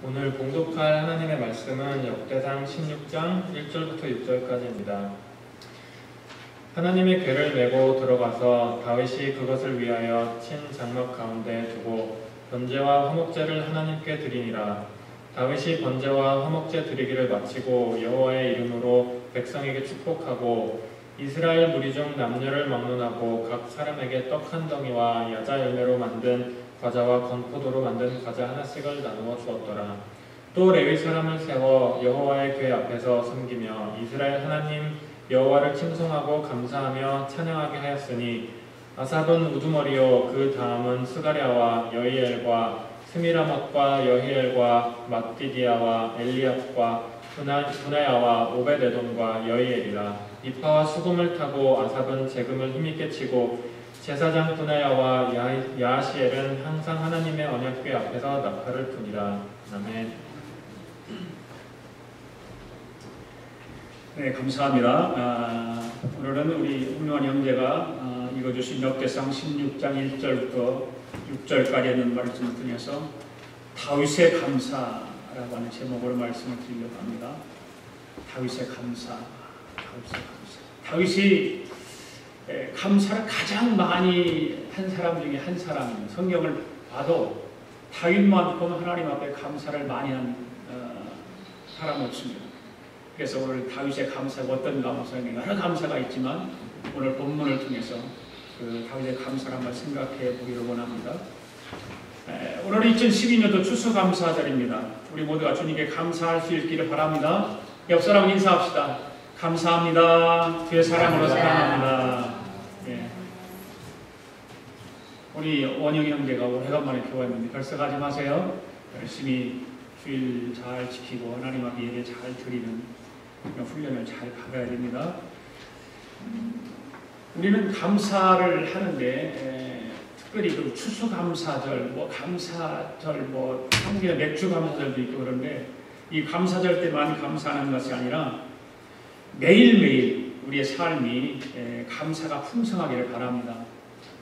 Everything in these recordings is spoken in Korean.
오늘 봉독할 하나님의 말씀은 역대상 16장 1절부터 6절까지입니다. 하나님의 궤를 메고 들어가서 다윗이 그것을 위하여 친 장막 가운데 두고 번제와 화목제를 하나님께 드리니라. 다윗이 번제와 화목제 드리기를 마치고 여호와의 이름으로 백성에게 축복하고 이스라엘 무리 중 남녀를 막론하고 각 사람에게 떡 한 덩이와 야자 열매로 만든 과자와 건포도로 만든 과자 하나씩을 나누어 주었더라. 또 레위 사람을 세워 여호와의 궤 앞에서 섬기며 이스라엘 하나님 여호와를 칭송하고 감사하며 찬양하게 하였으니 아삽은 우두머리요 그 다음은 스가랴와 여히엘과 스미라못과 여히엘과 mat디디아와 엘리압과 분하야와 오벳에돔과 여히엘이라. 이파와 수금을 타고 아삽은 재금을 힘있게 치고 제사장 분하야와 야하시엘은 항상 하나님의 언약궤 앞에서 나팔을 부니라. 아멘. 네, 감사합니다. 오늘은 우리 훌륭한 형제가 읽어주신 역대상 16장 1절부터 6절까지 있는 말씀을 통해서 다윗의 감사라고 하는 제목으로 말씀을 드리려고 합니다. 다윗의 감사. 다윗이 감사를 가장 많이 한 사람 중에 한 사람입니다. 성경을 봐도 다윗만큼 하나님 앞에 감사를 많이 한 사람은 없습니다. 그래서 오늘 다윗의 감사가 어떤 감사인가, 여러 감사가 있지만 오늘 본문을 통해서 그 다윗의 감사를 한번 생각해 보기를 원합니다. 오늘 2012년도 추수감사절입니다. 우리 모두가 주님께 감사할 수 있기를 바랍니다. 옆 사람 인사합시다. 감사합니다. 주의 사랑으로 사랑합니다. 예. 우리 원영 형제가 오래간만에 교회했는데 벌써 가지 마세요. 열심히 주일 잘 지키고 하나님 앞에 예배 잘 드리는 훈련을 잘 받아야 됩니다. 우리는 감사를 하는데 특별히 그 추수감사절, 감사절, 한국에 맥주감사절도 있고 그런데 이 감사절 때만 감사하는 것이 아니라 매일매일 우리의 삶이 감사가 풍성하기를 바랍니다.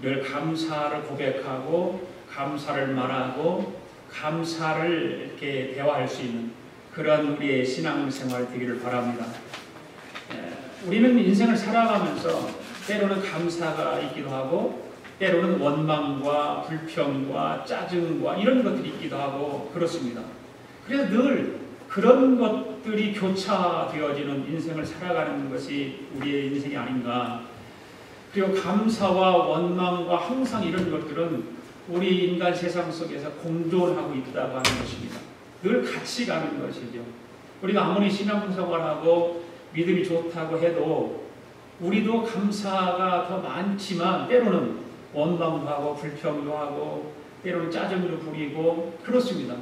늘 감사를 고백하고 감사를 말하고 감사를 이렇게 대화할 수 있는 그런 우리의 신앙생활 되기를 바랍니다. 우리는 인생을 살아가면서 때로는 감사가 있기도 하고 때로는 원망과 불평과 짜증과 이런 것들이 있기도 하고 그렇습니다. 그래서 늘 그런 것들이 교차되어지는 인생을 살아가는 것이 우리의 인생이 아닌가. 그리고 감사와 원망과 항상 이런 것들은 우리 인간 세상 속에서 공존하고 있다고 하는 것입니다. 늘 같이 가는 것이죠. 우리가 아무리 신앙생활하고 믿음이 좋다고 해도 우리도 감사가 더 많지만 때로는 원망도 하고 불평도 하고 때로는 짜증도 부리고 그렇습니다.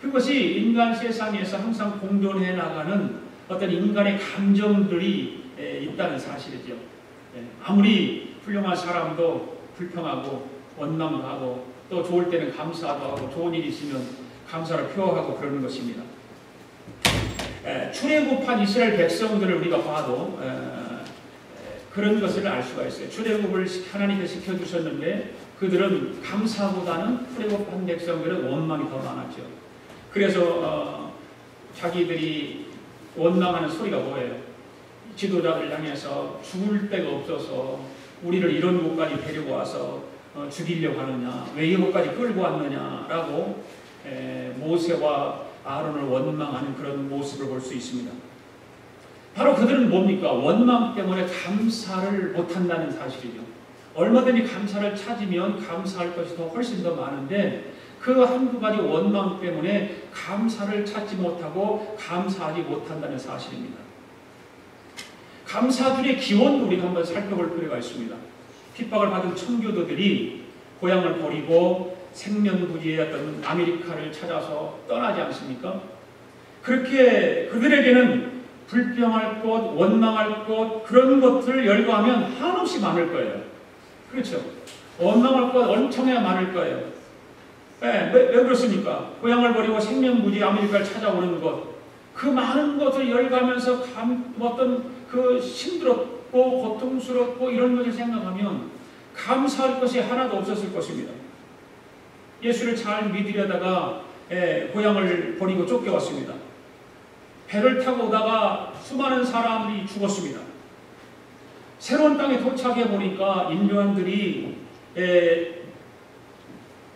그것이 인간 세상에서 항상 공존해 나가는 어떤 인간의 감정들이 있다는 사실이죠. 아무리 훌륭한 사람도 불평하고 원망도 하고 또 좋을 때는 감사도 하고 좋은 일이 있으면 감사를 표하고 그러는 것입니다. 출애굽한 이스라엘 백성들을 우리가 봐도 그런 것을 알 수가 있어요. 출애굽을 하나님께서 시켜주셨는데 그들은 감사보다는 출애굽한 백성들은 원망이 더 많았죠. 그래서 자기들이 원망하는 소리가 뭐예요? 지도자들 향해서 죽을 데가 없어서 우리를 이런 곳까지 데리고 와서 죽이려고 하느냐, 왜 이곳까지 끌고 왔느냐라고 모세와 아론을 원망하는 그런 모습을 볼 수 있습니다. 바로 그들은 뭡니까? 원망 때문에 감사를 못한다는 사실이죠. 얼마든지 감사를 찾으면 감사할 것이 훨씬 더 많은데 그 한두 가지 원망 때문에 감사를 찾지 못하고 감사하지 못한다는 사실입니다. 감사들의 기원도 우리가 한번 살펴볼 필요가 있습니다. 핍박을 받은 청교도들이 고향을 버리고 생명부지의 어떤 아메리카를 찾아서 떠나지 않습니까? 그렇게 그들에게는 불평할 것, 원망할 것 그런 것들을 열거하면 한없이 많을 거예요. 그렇죠? 원망할 것 엄청나게 많을 거예요. 왜 그렇습니까? 고향을 버리고 생명부지 아메리카를 찾아오는 것, 그 많은 것을 열거하면서 어떤 그 힘들었고 고통스럽고 이런 것을 생각하면 감사할 것이 하나도 없었을 것입니다. 예수를 잘 믿으려다가 고향을 버리고 쫓겨왔습니다. 배를 타고 오다가 수많은 사람들이 죽었습니다. 새로운 땅에 도착해 보니까 인디언들이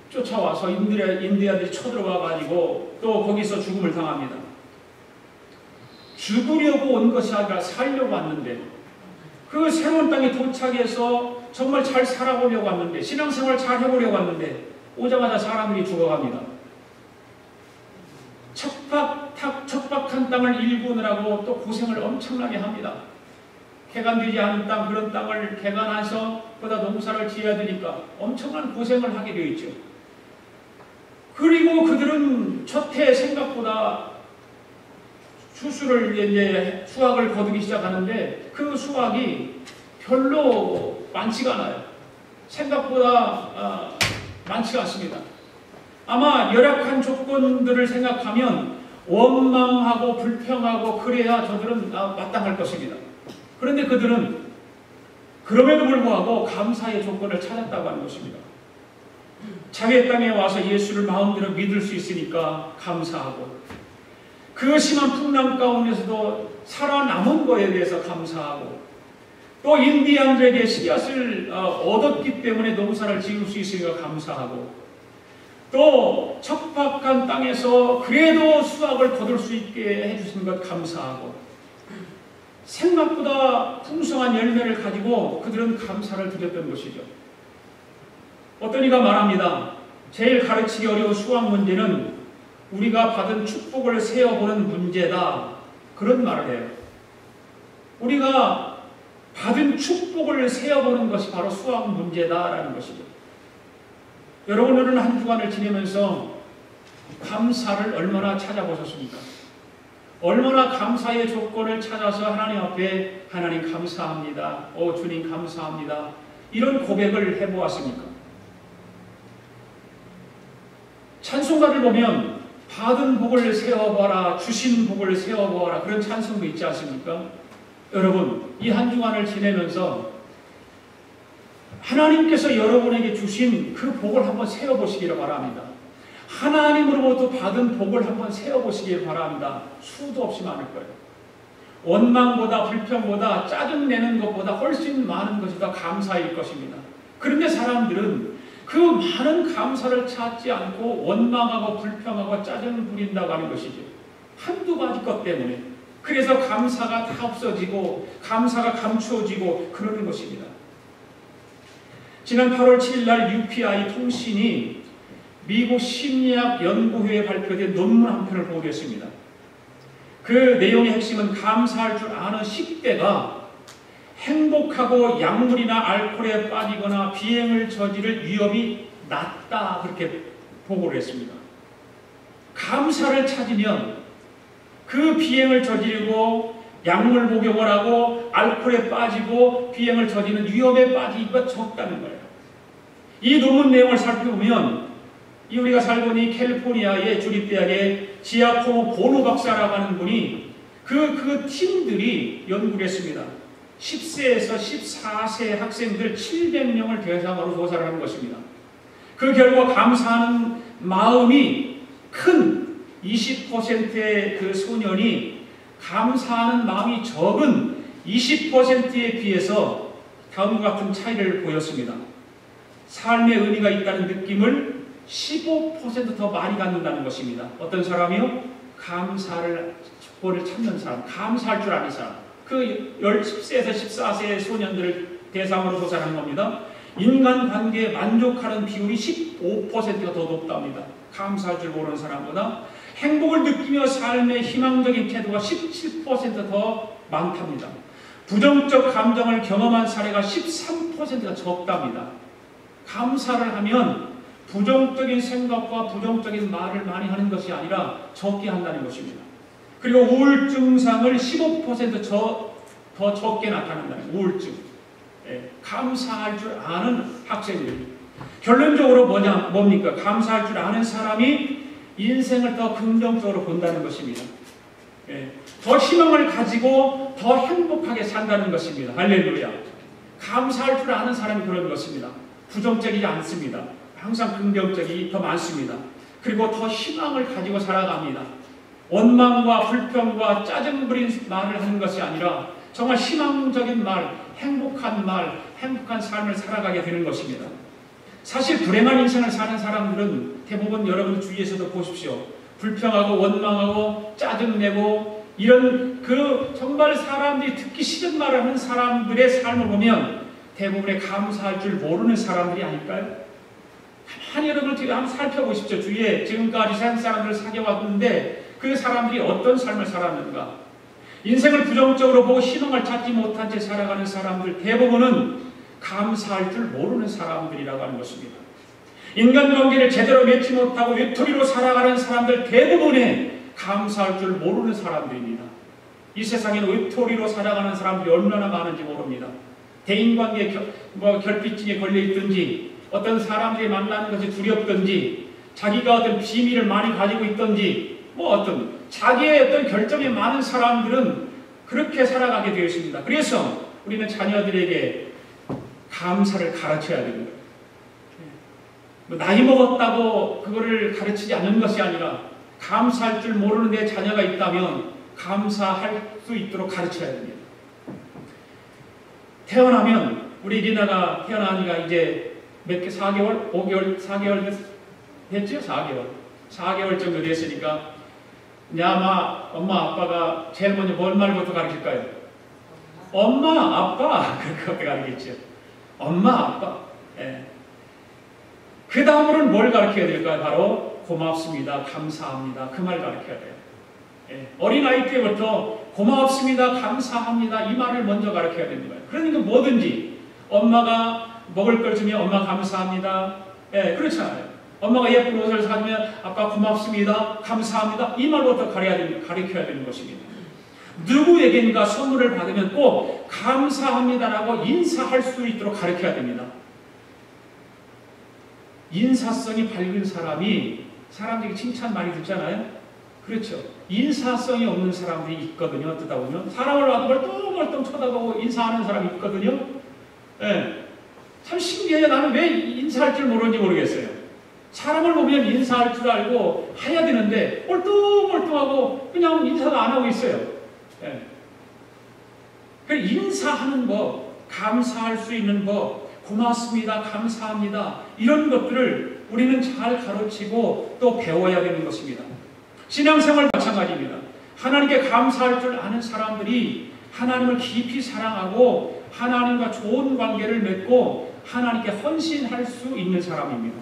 쫓아와서 인디언들이 쳐들어와 가지고 또 거기서 죽음을 당합니다. 죽으려고 온 것이 아니라 살려고 왔는데, 그 새로운 땅에 도착해서 정말 잘 살아보려고 왔는데, 신앙생활 잘 해보려고 왔는데 오자마자 사람들이 죽어갑니다. 척박한 땅을 일구느라고 또 고생을 엄청나게 합니다. 개간되지 않은 땅, 그런 땅을 개간해서 거기다 농사를 지어야 되니까 엄청난 고생을 하게 되어 있죠. 그리고 그들은 첫해 생각보다 수확을 거두기 시작하는데 그 수확이 별로 많지가 않아요. 생각보다 많지가 않습니다. 아마 열악한 조건들을 생각하면 원망하고 불평하고 그래야 저들은 마땅할 것입니다. 그런데 그들은 그럼에도 불구하고 감사의 조건을 찾았다고 하는 것입니다. 자기의 땅에 와서 예수를 마음대로 믿을 수 있으니까 감사하고, 그 심한 풍랑 가운데서도 살아남은 것에 대해서 감사하고, 또 인디안들에게 씨앗을 얻었기 때문에 농사를 지을 수 있으니까 감사하고, 또 척박한 땅에서 그래도 수확을 거둘 수 있게 해주신 것 감사하고, 생각보다 풍성한 열매를 가지고 그들은 감사를 드렸던 것이죠. 어떤 이가 말합니다. 제일 가르치기 어려운 수학 문제는 우리가 받은 축복을 세어보는 문제다, 그런 말을 해요. 우리가 받은 축복을 세어보는 것이 바로 수학 문제다라는 것이죠. 여러분들은 한 주간을 지내면서 감사를 얼마나 찾아보셨습니까? 얼마나 감사의 조건을 찾아서 하나님 앞에 하나님 감사합니다, 주님 감사합니다, 이런 고백을 해보았습니까? 찬송가를 보면 받은 복을 세어봐라, 주신 복을 세어보아라, 그런 찬송도 있지 않습니까? 여러분, 이 한 주간을 지내면서 하나님께서 여러분에게 주신 그 복을 한번 세어보시기를 바랍니다. 하나님으로부터 받은 복을 한번 세어보시길 바랍니다. 수도 없이 많을 거예요. 원망보다 불평보다 짜증내는 것보다 훨씬 많은 것이 더 감사일 것입니다. 그런데 사람들은 그 많은 감사를 찾지 않고 원망하고 불평하고 짜증 부린다고 하는 것이죠. 한두 가지 것 때문에. 그래서 감사가 다 없어지고 감사가 감추어지고 그러는 것입니다. 지난 8월 7일 날 UPI 통신이 미국 심리학 연구회에 발표된 논문 한 편을 보게 됐습니다. 그 내용의 핵심은 감사할 줄 아는 10대가 행복하고 약물이나 알코올에 빠지거나 비행을 저지를 위험이 낮다, 그렇게 보고를 했습니다. 감사를 찾으면 그 비행을 저지르고 약물 복용을 하고 알코올에 빠지고 비행을 저지르는 위험에 빠지기가 적다는 거예요. 이 논문 내용을 살펴보면 우리가 살고 있는 캘리포니아의 주립대학의 지아코모 보노 박사라고 하는 분이 그 팀들이 연구를 했습니다. 10세에서 14세 학생들 700명을 대상으로 조사를 한 것입니다. 그 결과 감사하는 마음이 큰 20%의 그 소년이 감사하는 마음이 적은 20%에 비해서 다음과 같은 차이를 보였습니다. 삶의 의미가 있다는 느낌을 15% 더 많이 갖는다는 것입니다. 어떤 사람이요? 감사를 찾는 사람, 감사할 줄 아는 사람. 그 10세에서 14세의 소년들을 대상으로 조사한 겁니다. 인간관계에 만족하는 비율이 15%가 더 높답니다. 감사할 줄 모르는 사람보다. 행복을 느끼며 삶의 희망적인 태도가 17% 더 많답니다. 부정적 감정을 경험한 사례가 13%가 적답니다. 감사를 하면 부정적인 생각과 부정적인 말을 많이 하는 것이 아니라 적게 한다는 것입니다. 그리고 우울증상을 15% 더 적게 나타난다는 우울증. 감사할 줄 아는 학생들. 결론적으로 뭡니까? 감사할 줄 아는 사람이 인생을 더 긍정적으로 본다는 것입니다. 더 희망을 가지고 더 행복하게 산다는 것입니다. 할렐루야. 감사할 줄 아는 사람이 그런 것입니다. 부정적이지 않습니다. 항상 긍정적이 더 많습니다. 그리고 더 희망을 가지고 살아갑니다. 원망과 불평과 짜증 부린 말을 하는 것이 아니라 정말 희망적인 말, 행복한 삶을 살아가게 되는 것입니다. 사실 불행한 인생을 사는 사람들은 대부분 여러분 주위에서도 보십시오. 불평하고 원망하고 짜증내고 이런 정말 사람들이 듣기 싫은 말을 하는 사람들의 삶을 보면 대부분의 감사할 줄 모르는 사람들이 아닐까요? 가만히 여러분 한번 살펴보십시오. 주위에 지금까지 산 사람들을 사귀어왔는데 그 사람들이 어떤 삶을 살았는가? 인생을 부정적으로 보고 희망을 찾지 못한 채 살아가는 사람들 대부분은 감사할 줄 모르는 사람들이라고 하는 것입니다. 인간관계를 제대로 맺지 못하고 외톨이로 살아가는 사람들 대부분의 감사할 줄 모르는 사람들입니다. 이 세상에는 외톨이로 살아가는 사람들이 얼마나 많은지 모릅니다. 대인관계 결핍증에 걸려있든지 어떤 사람들이 만나는 것이 두렵든지 자기가 어떤 비밀을 많이 가지고 있든지 어떤 자기의 어떤 결정이 많은 사람들은 그렇게 살아가게 되어 있습니다. 그래서 우리는 자녀들에게 감사를 가르쳐야 됩니다. 나이 먹었다고 그거를 가르치지 않는 것이 아니라 감사할 줄 모르는 내 자녀가 있다면 감사할 수 있도록 가르쳐야 됩니다. 태어나면 우리 리나가 태어나니까 이제 몇 개 4개월, 5개월, 4개월 됐죠? 4개월 정도 됐으니까 이제 아마 엄마 아빠가 제일 먼저 뭔 말부터 가르칠까요? 엄마 아빠 그렇게 가르치죠. 엄마 아빠. 예. 그 다음으로는 뭘 가르쳐야 될까요? 바로 고맙습니다, 감사합니다. 그 말 가르쳐야 돼요. 예. 어린아이 때부터 고맙습니다, 감사합니다 이 말을 먼저 가르쳐야 되는 거예요. 그러니까 뭐든지 엄마가 먹을 걸 주면 엄마 감사합니다. 예, 그렇잖아요. 엄마가 예쁜 옷을 사주면 아빠 고맙습니다, 감사합니다 이 말부터 가르쳐야 되는 것입니다. 누구에겐가 선물을 받으면 꼭 감사합니다라고 인사할 수 있도록 가르쳐야 됩니다. 인사성이 밝은 사람들이 칭찬 많이 듣잖아요. 그렇죠. 인사성이 없는 사람들이 있거든요. 듣다 보면 사람을 봐도 멀뚱멀뚱 쳐다보고 인사하는 사람이 있거든요. 예. 참 신기해요. 나는 왜 인사할 줄 모르는지 모르겠어요. 사람을 보면 인사할 줄 알고 해야 되는데 멀뚱멀뚱하고 그냥 인사도 안 하고 있어요. 예. 인사하는 법, 감사할 수 있는 법, 고맙습니다, 감사합니다 이런 것들을 우리는 잘 가르치고 또 배워야 되는 것입니다. 신앙생활 마찬가지입니다. 하나님께 감사할 줄 아는 사람들이 하나님을 깊이 사랑하고 하나님과 좋은 관계를 맺고 하나님께 헌신할 수 있는 사람입니다.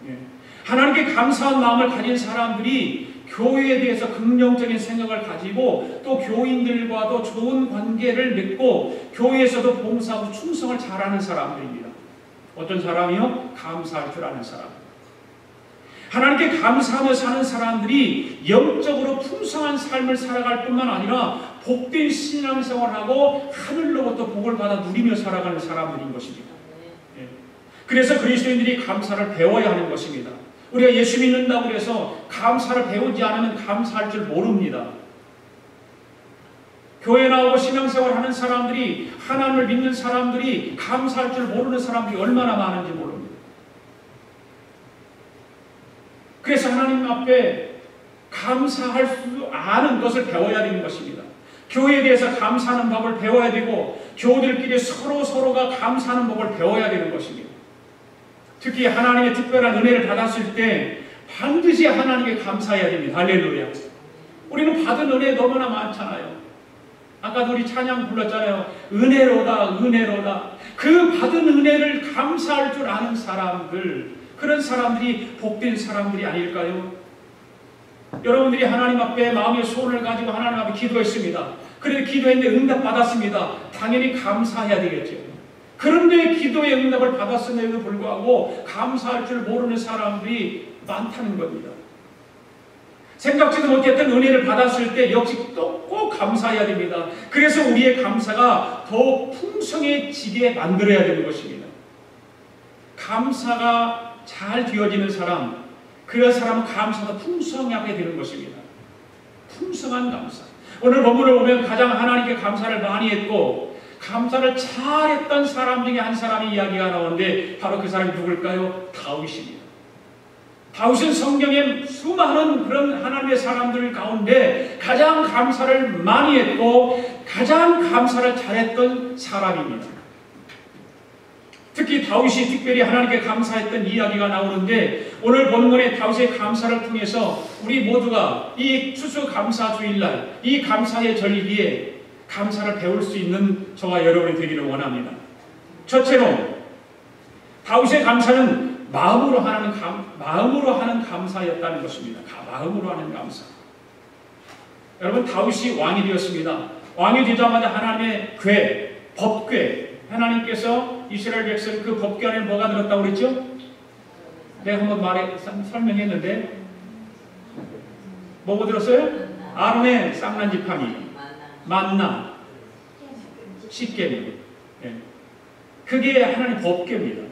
예. 하나님께 감사한 마음을 가진 사람들이 교회에 대해서 긍정적인 생각을 가지고 또 교인들과도 좋은 관계를 맺고 교회에서도 봉사하고 충성을 잘하는 사람들입니다. 어떤 사람이요? 감사할 줄 아는 사람. 하나님께 감사하며 사는 사람들이 영적으로 풍성한 삶을 살아갈 뿐만 아니라 복된 신앙생활하고 하늘로부터 복을 받아 누리며 살아가는 사람들인 것입니다. 예. 그래서 그리스도인들이 감사를 배워야 하는 것입니다. 우리가 예수 믿는다고 해서 감사를 배우지 않으면 감사할 줄 모릅니다. 교회 나오고 신앙생활 하는 사람들이 하나님을 믿는 사람들이 감사할 줄 모르는 사람들이 얼마나 많은지 모릅니다. 그래서 하나님 앞에 감사할 수 아는 것을 배워야 되는 것입니다. 교회에 대해서 감사하는 법을 배워야 되고 교우들끼리 서로가 감사하는 법을 배워야 되는 것입니다. 특히 하나님의 특별한 은혜를 받았을 때 반드시 하나님께 감사해야 됩니다. 할렐루야. 우리는 받은 은혜 너무나 많잖아요. 아까도 우리 찬양 불렀잖아요. 은혜로다 은혜로다. 그 받은 은혜를 감사할 줄 아는 사람들, 그런 사람들이 복된 사람들이 아닐까요? 여러분들이 하나님 앞에 마음의 소원을 가지고 하나님 앞에 기도했습니다. 그래도 기도했는데 응답받았습니다. 당연히 감사해야 되겠죠. 그런데 기도의 응답을 받았음에도 불구하고 감사할 줄 모르는 사람들이 많다는 겁니다. 생각지도 못했던 은혜를 받았을 때 역시 또 꼭 감사해야 됩니다. 그래서 우리의 감사가 더욱 풍성해지게 만들어야 되는 것입니다. 감사가 잘 되어지는 사람, 그 사람은 감사가 풍성하게 되는 것입니다. 풍성한 감사. 오늘 본문을 보면 가장 하나님께 감사를 많이 했고 감사를 잘했던 사람 중에 한 사람이 이야기가 나오는데 바로 그 사람이 누굴까요? 다윗입니다. 다윗은 성경의 수많은 그런 하나님의 사람들 가운데 가장 감사를 많이 했고 가장 감사를 잘했던 사람입니다. 특히 다윗이 특별히 하나님께 감사했던 이야기가 나오는데 오늘 본문의 다윗의 감사를 통해서 우리 모두가 이 추수감사주일날 이 감사의 절기에 감사를 배울 수 있는 저와 여러분이 되기를 원합니다. 첫째로 다윗의 감사는 마음으로 하는 감사였다는 것입니다. 마음으로 하는 감사. 여러분 다윗이 왕이 되었습니다. 왕이 되자마자 하나님의 법궤 하나님께서 이스라엘 백성 그 법궤 안에 뭐가 들었다고 그랬죠? 내가 한번 설명했는데 뭐가 들었어요? 아론의 쌍난 지팡이, 만나, 십계명. 그게 하나님의 법궤입니다.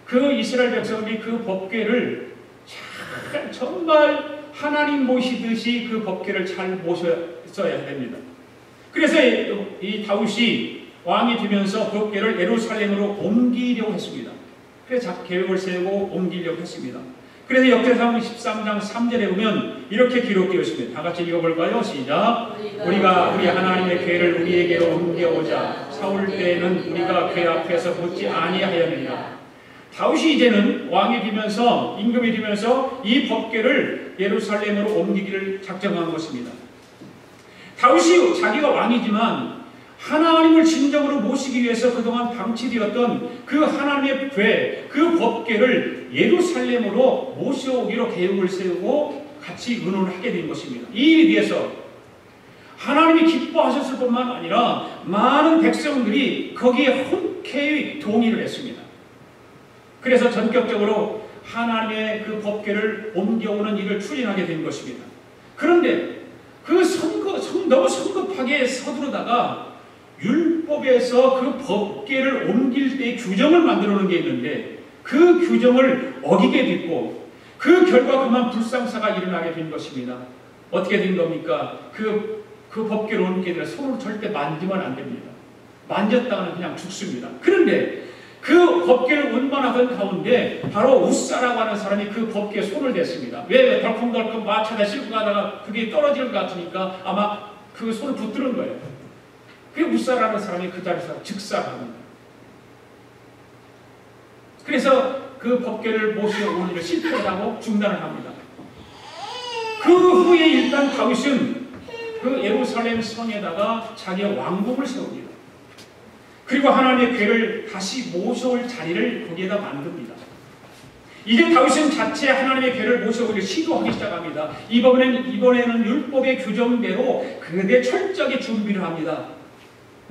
그 이스라엘 백성들이 그 법궤를 정말 하나님 모시듯이 그 법궤를 잘 모셔야 됩니다. 그래서 이 다윗이 왕이 되면서 법궤를 예루살렘으로 옮기려고 했습니다. 그래서 계획을 세우고 옮기려고 했습니다. 그래서 역대상 13장 3절에 보면 이렇게 기록되어 있습니다. 다 같이 읽어볼까요? 시작. 우리가 우리 하나님의 궤를 우리에게로 옮겨오자. 사울 때에는 우리가 궤 앞에서 붙지 아니하였느니라. 다윗이 이제는 왕이 되면서 임금이 되면서 이 법궤를 예루살렘으로 옮기기를 작정한 것입니다. 다윗이 자기가 왕이지만 하나님을 진정으로 모시기 위해서 그동안 방치되었던 그 하나님의 궤, 그 법궤를 예루살렘으로 모셔오기로 계획을 세우고 같이 의논을 하게 된 것입니다. 이 일에 대해서 하나님이 기뻐하셨을 뿐만 아니라 많은 백성들이 거기에 흔쾌히 동의를 했습니다. 그래서 전격적으로 하나님의 그 법궤를 옮겨오는 일을 추진하게 된 것입니다. 그런데 너무 성급하게 서두르다가 율법에서 그 법궤를 옮길 때 규정을 만들어 놓은 게 있는데 그 규정을 어기게 됐고 그 결과 그만 불상사가 일어나게 된 것입니다. 어떻게 된 겁니까? 그 법궤를 옮기게 되면 손으로 절대 만지면 안 됩니다. 만졌다가는 그냥 죽습니다. 그런데 그 법궤를 운반하던 가운데 바로 웃사라고 하는 사람이 그 법궤에 손을 댔습니다. 왜 덜컹덜컹 마차에 싣고 가다가 그게 떨어질 것 같으니까 아마 그 손을 붙드는 거예요. 그 웃사라는 사람이 그 자리에서 즉사합니다. 그래서 그 법궤를 모셔오는 일을 실패를 하고 중단을 합니다. 그 후에 일단 다윗은 그 예루살렘 성에다가 자기의 왕궁을 세웁니다. 그리고 하나님의 궤를 다시 모셔올 자리를 거기에다 만듭니다. 이제 다윗은 자체 하나님의 궤를 모셔오기를 시도하기 시작합니다. 이번에는 율법의 규정대로 그대 철저하게 준비를 합니다.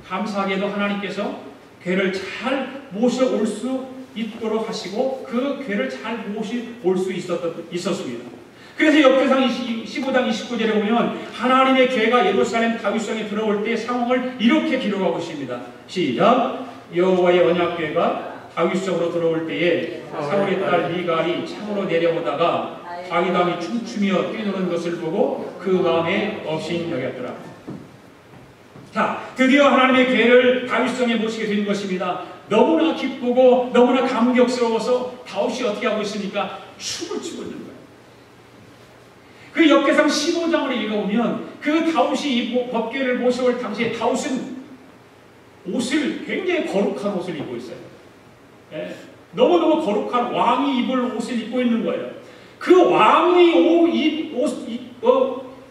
감사하게도 하나님께서 궤를 잘 모셔올 수 있도록 하시고 그 궤를 잘 모셔올 수 있었습니다. 그래서 역대상 15장 29절에 보면 하나님의 궤가 예루살렘 다윗성에 들어올 때 상황을 이렇게 기록하고 있습니다. 시작. 여호와의 언약궤가 다윗성으로 들어올 때에 사울의 딸 미갈이 창으로 내려오다가 다윗왕이 춤추며 뛰노는 것을 보고 그 마음에 업신 여겼더라. 자, 드디어 하나님의 궤를 다윗성에 모시게 된 것입니다. 너무나 기쁘고 너무나 감격스러워서 다윗이 어떻게 하고 있습니까? 춤을 추고 있는 거예요. 그 역대상 15장을 읽어보면 그 다윗이 이 법궤를 모셔올 당시에 다윗은 옷을 굉장히 거룩한 옷을 입고 있어요. 예, 너무너무 거룩한 왕이 입을 옷을 입고 있는 거예요. 그 왕이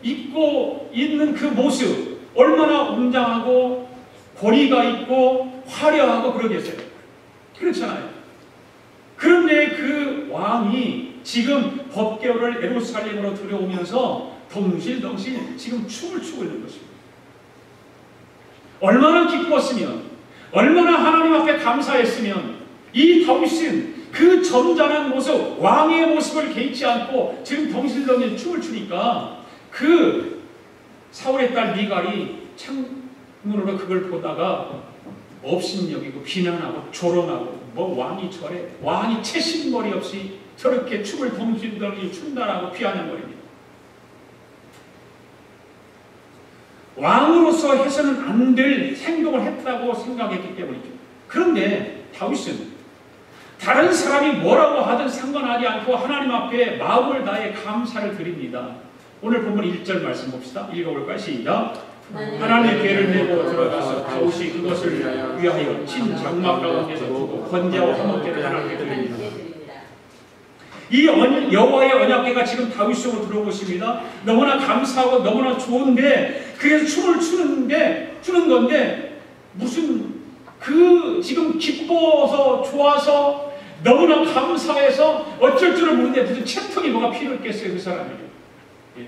입고 있는 그 모습 얼마나 웅장하고 고리가 있고 화려하고 그러겠어요. 그렇잖아요. 그런데 그 왕이 지금 법궤를 예루살렘으로 들여오면서 덩실덩실 지금 춤을 추고 있는 것입니다. 얼마나 기뻤으면, 얼마나 하나님 앞에 감사했으면 이 다윗은 그 점잖은 모습, 왕의 모습을 개의치 않고 지금 덩실덩실 춤을 추니까 그 사울의 딸 미갈이 창문으로 그걸 보다가 업신여기고 비난하고 조롱하고 뭐 왕이 저래, 왕이 채신머리 없이 저렇게 춤을 덩실덩실 춘다라고 비아냥거립니다. 왕으로서 해서는 안 될 행동을 했다고 생각했기 때문이죠. 그런데 다윗은 다른 사람이 뭐라고 하든 상관하지 않고 하나님 앞에 마음을 다해 감사를 드립니다. 오늘 본문 1절 말씀 봅시다. 읽어볼까요? 시작. 하나님의 궤를 메고 들어가서 다윗이 그것을 위하여 친 장막 가운데서 두고 번제와 화목제를 하나님께 드립니다. 이 여호와의 언약궤가 지금 다윗 속으로 들어오고 있습니다. 너무나 감사하고 너무나 좋은데, 그래서 춤을 추는 건데, 무슨 지금 기뻐서 좋아서 너무나 감사해서 어쩔 줄을 모르는데 무슨 채통이 뭐가 필요했겠어요, 그 사람에게. 예.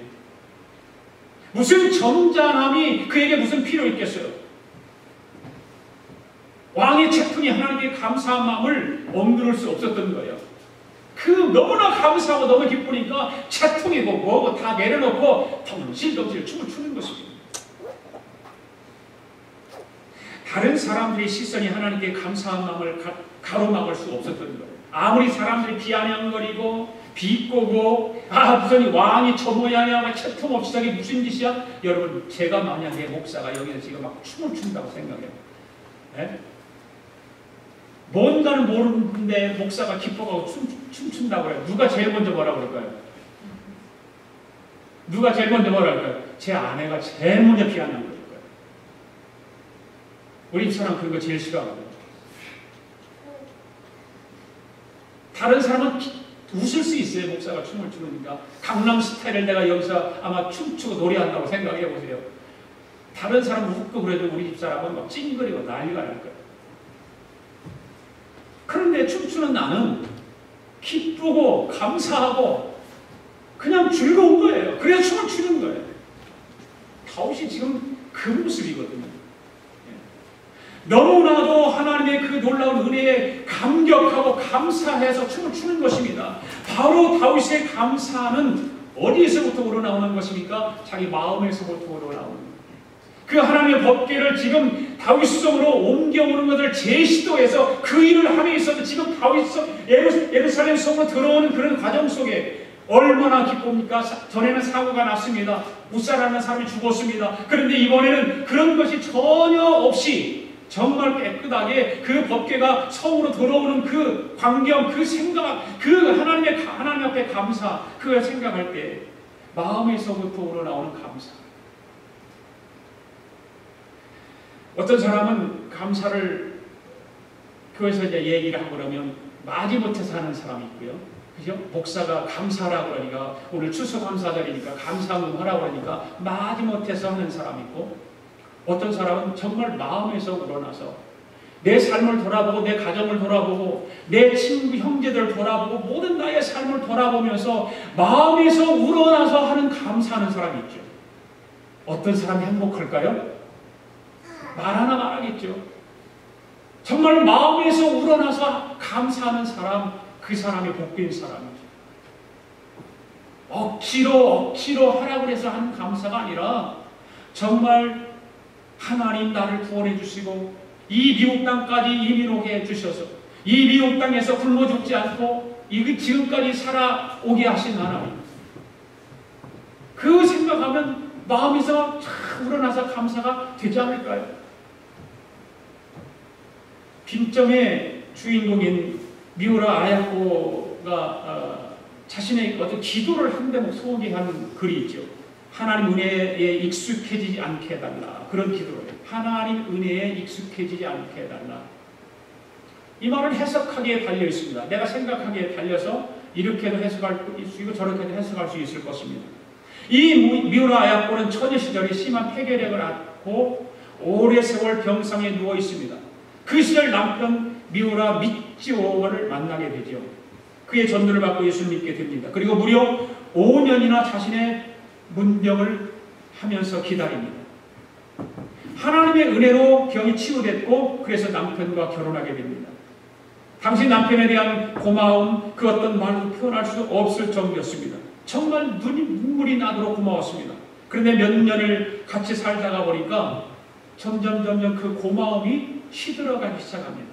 무슨 점잖함이 그에게 무슨 필요 있겠어요? 왕의 채통이 하나님께 감사한 마음을 억누를 수 없었던 거예요. 너무나 감사하고 너무 기쁘니까 채통이고 뭐고 다 내려놓고 덩실덩실 춤을 추는 것입니다. 다른 사람들의 시선이 하나님께 감사한 마음을 가로막을 수 없었던 거예요. 아무리 사람들이 비아냥거리고 비꼬고 무슨 왕이 저 모양이야 채통 없이 저게 무슨 짓이야? 여러분, 제가 만약에 목사가 여기서 지금 막 춤을 춘다고 생각해요. 네? 뭔가는 모르는데 목사가 기뻐가고 춤춘다고 해요. 누가 제일 먼저 뭐라 그럴까요? 누가 제일 먼저 뭐라 그럴까요? 제 아내가 제일 먼저 비아냥거릴 거예요. 우리 집사람 그런 거 제일 싫어하거든요. 다른 사람은 웃을 수 있어요. 목사가 춤을 추니까. 강남 스타일을 내가 여기서 아마 춤추고 노래한다고 생각해 보세요. 다른 사람은 웃고 그래도 우리 집사람은 막 찡그리고 난리가 날 거예요. 그런데 춤추는 나는 기쁘고 감사하고 그냥 즐거운 거예요. 그래서 춤을 추는 거예요. 다윗이 지금 그 모습이거든요. 너무나도 하나님의 그 놀라운 은혜에 감격하고 감사해서 춤을 추는 것입니다. 바로 다윗의 감사는 어디에서부터 우러나오는 것입니까? 자기 마음에서부터 우러나오는 거예요. 그 하나님의 법궤를 지금 다윗 성으로 옮겨오는 것을 제시도해서 그 일을 함에 있어서 지금 다윗 성 예루살렘 성으로 들어오는 그런 과정 속에 얼마나 기쁩니까? 전에는 사고가 났습니다. 무사라는 사람이 죽었습니다. 그런데 이번에는 그런 것이 전혀 없이 정말 깨끗하게 그 법궤가 성으로 들어오는 그 광경, 그 생각, 그 하나님 앞에 감사, 그걸 생각할 때 마음에서부터 우러나오는 감사. 어떤 사람은 감사를 교회에서 이제 얘기를 하고 그러면 마지못해서 하는 사람이 있고요. 그죠? 목사가 감사하라고 그러니까 오늘 추수감사절이니까 감사금 하라고 그러니까 마지못해서 하는 사람이 있고, 어떤 사람은 정말 마음에서 우러나서 내 삶을 돌아보고 내 가정을 돌아보고 내 친구 형제들을 돌아보고 모든 나의 삶을 돌아보면서 마음에서 우러나서 하는 감사하는 사람이 있죠. 어떤 사람이 행복할까요? 말 하나 말하겠죠. 정말 마음에서 우러나서 감사하는 사람, 그 사람이 복된 사람이죠. 억지로 하라고 해서 하는 감사가 아니라 정말 하나님 나를 구원해 주시고 이 미국 땅까지 이민오게 해주셔서 이 미국 땅에서 굶어 죽지 않고 지금까지 살아오게 하신 하나님, 그 생각하면 마음에서 참 우러나서 감사가 되지 않을까요? 빈점의 주인공인 미우라 아야코가 자신의 어떤 기도를 한 대목 소개하는 글이 있죠. 하나님 은혜에 익숙해지지 않게 해달라. 그런 기도를 해요. 하나님 은혜에 익숙해지지 않게 해달라. 이 말은 해석하기에 달려 있습니다. 내가 생각하기에 달려서 이렇게도 해석할 수 있고 저렇게도 해석할 수 있을 것입니다. 이 미우라 아야코는 처녀 시절에 심한 폐결핵을 앓고 오래 세월 병상에 누워 있습니다. 그 시절 남편 미우라 미찌오를 만나게 되죠. 그의 전도를 받고 예수를 믿게 됩니다. 그리고 무려 5년이나 자신의 문병을 하면서 기다립니다. 하나님의 은혜로 병이 치유됐고 그래서 남편과 결혼하게 됩니다. 당시 남편에 대한 고마움, 그 어떤 말로 표현할 수 없을 정도였습니다. 정말 눈물이 나도록 고마웠습니다. 그런데 몇 년을 같이 살다가 보니까 점점 그 고마움이 시들어가기 시작합니다.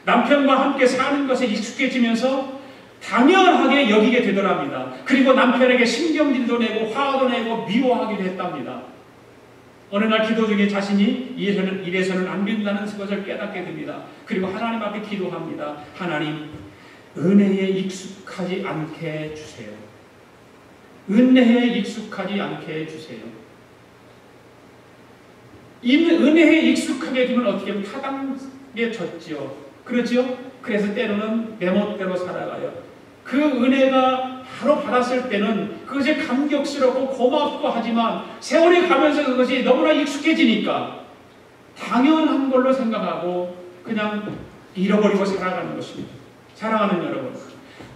남편과 함께 사는 것에 익숙해지면서 당연하게 여기게 되더랍니다. 그리고 남편에게 신경질도 내고 화도 내고 미워하기도 했답니다. 어느 날 기도 중에 자신이 이래서는 안 된다는 것을 깨닫게 됩니다. 그리고 하나님 앞에 기도합니다. 하나님, 은혜에 익숙하지 않게 해주세요. 은혜에 익숙하지 않게 해주세요. 이 은혜에 익숙하게 되면 어떻게 하면 타당에 졌지요. 그렇죠? 그래서 때로는 내 멋대로 살아가요. 그 은혜가 바로 받았을 때는 그것이 감격스럽고 고맙고 하지만 세월이 가면서 그것이 너무나 익숙해지니까 당연한 걸로 생각하고 그냥 잃어버리고 살아가는 것입니다. 사랑하는 여러분,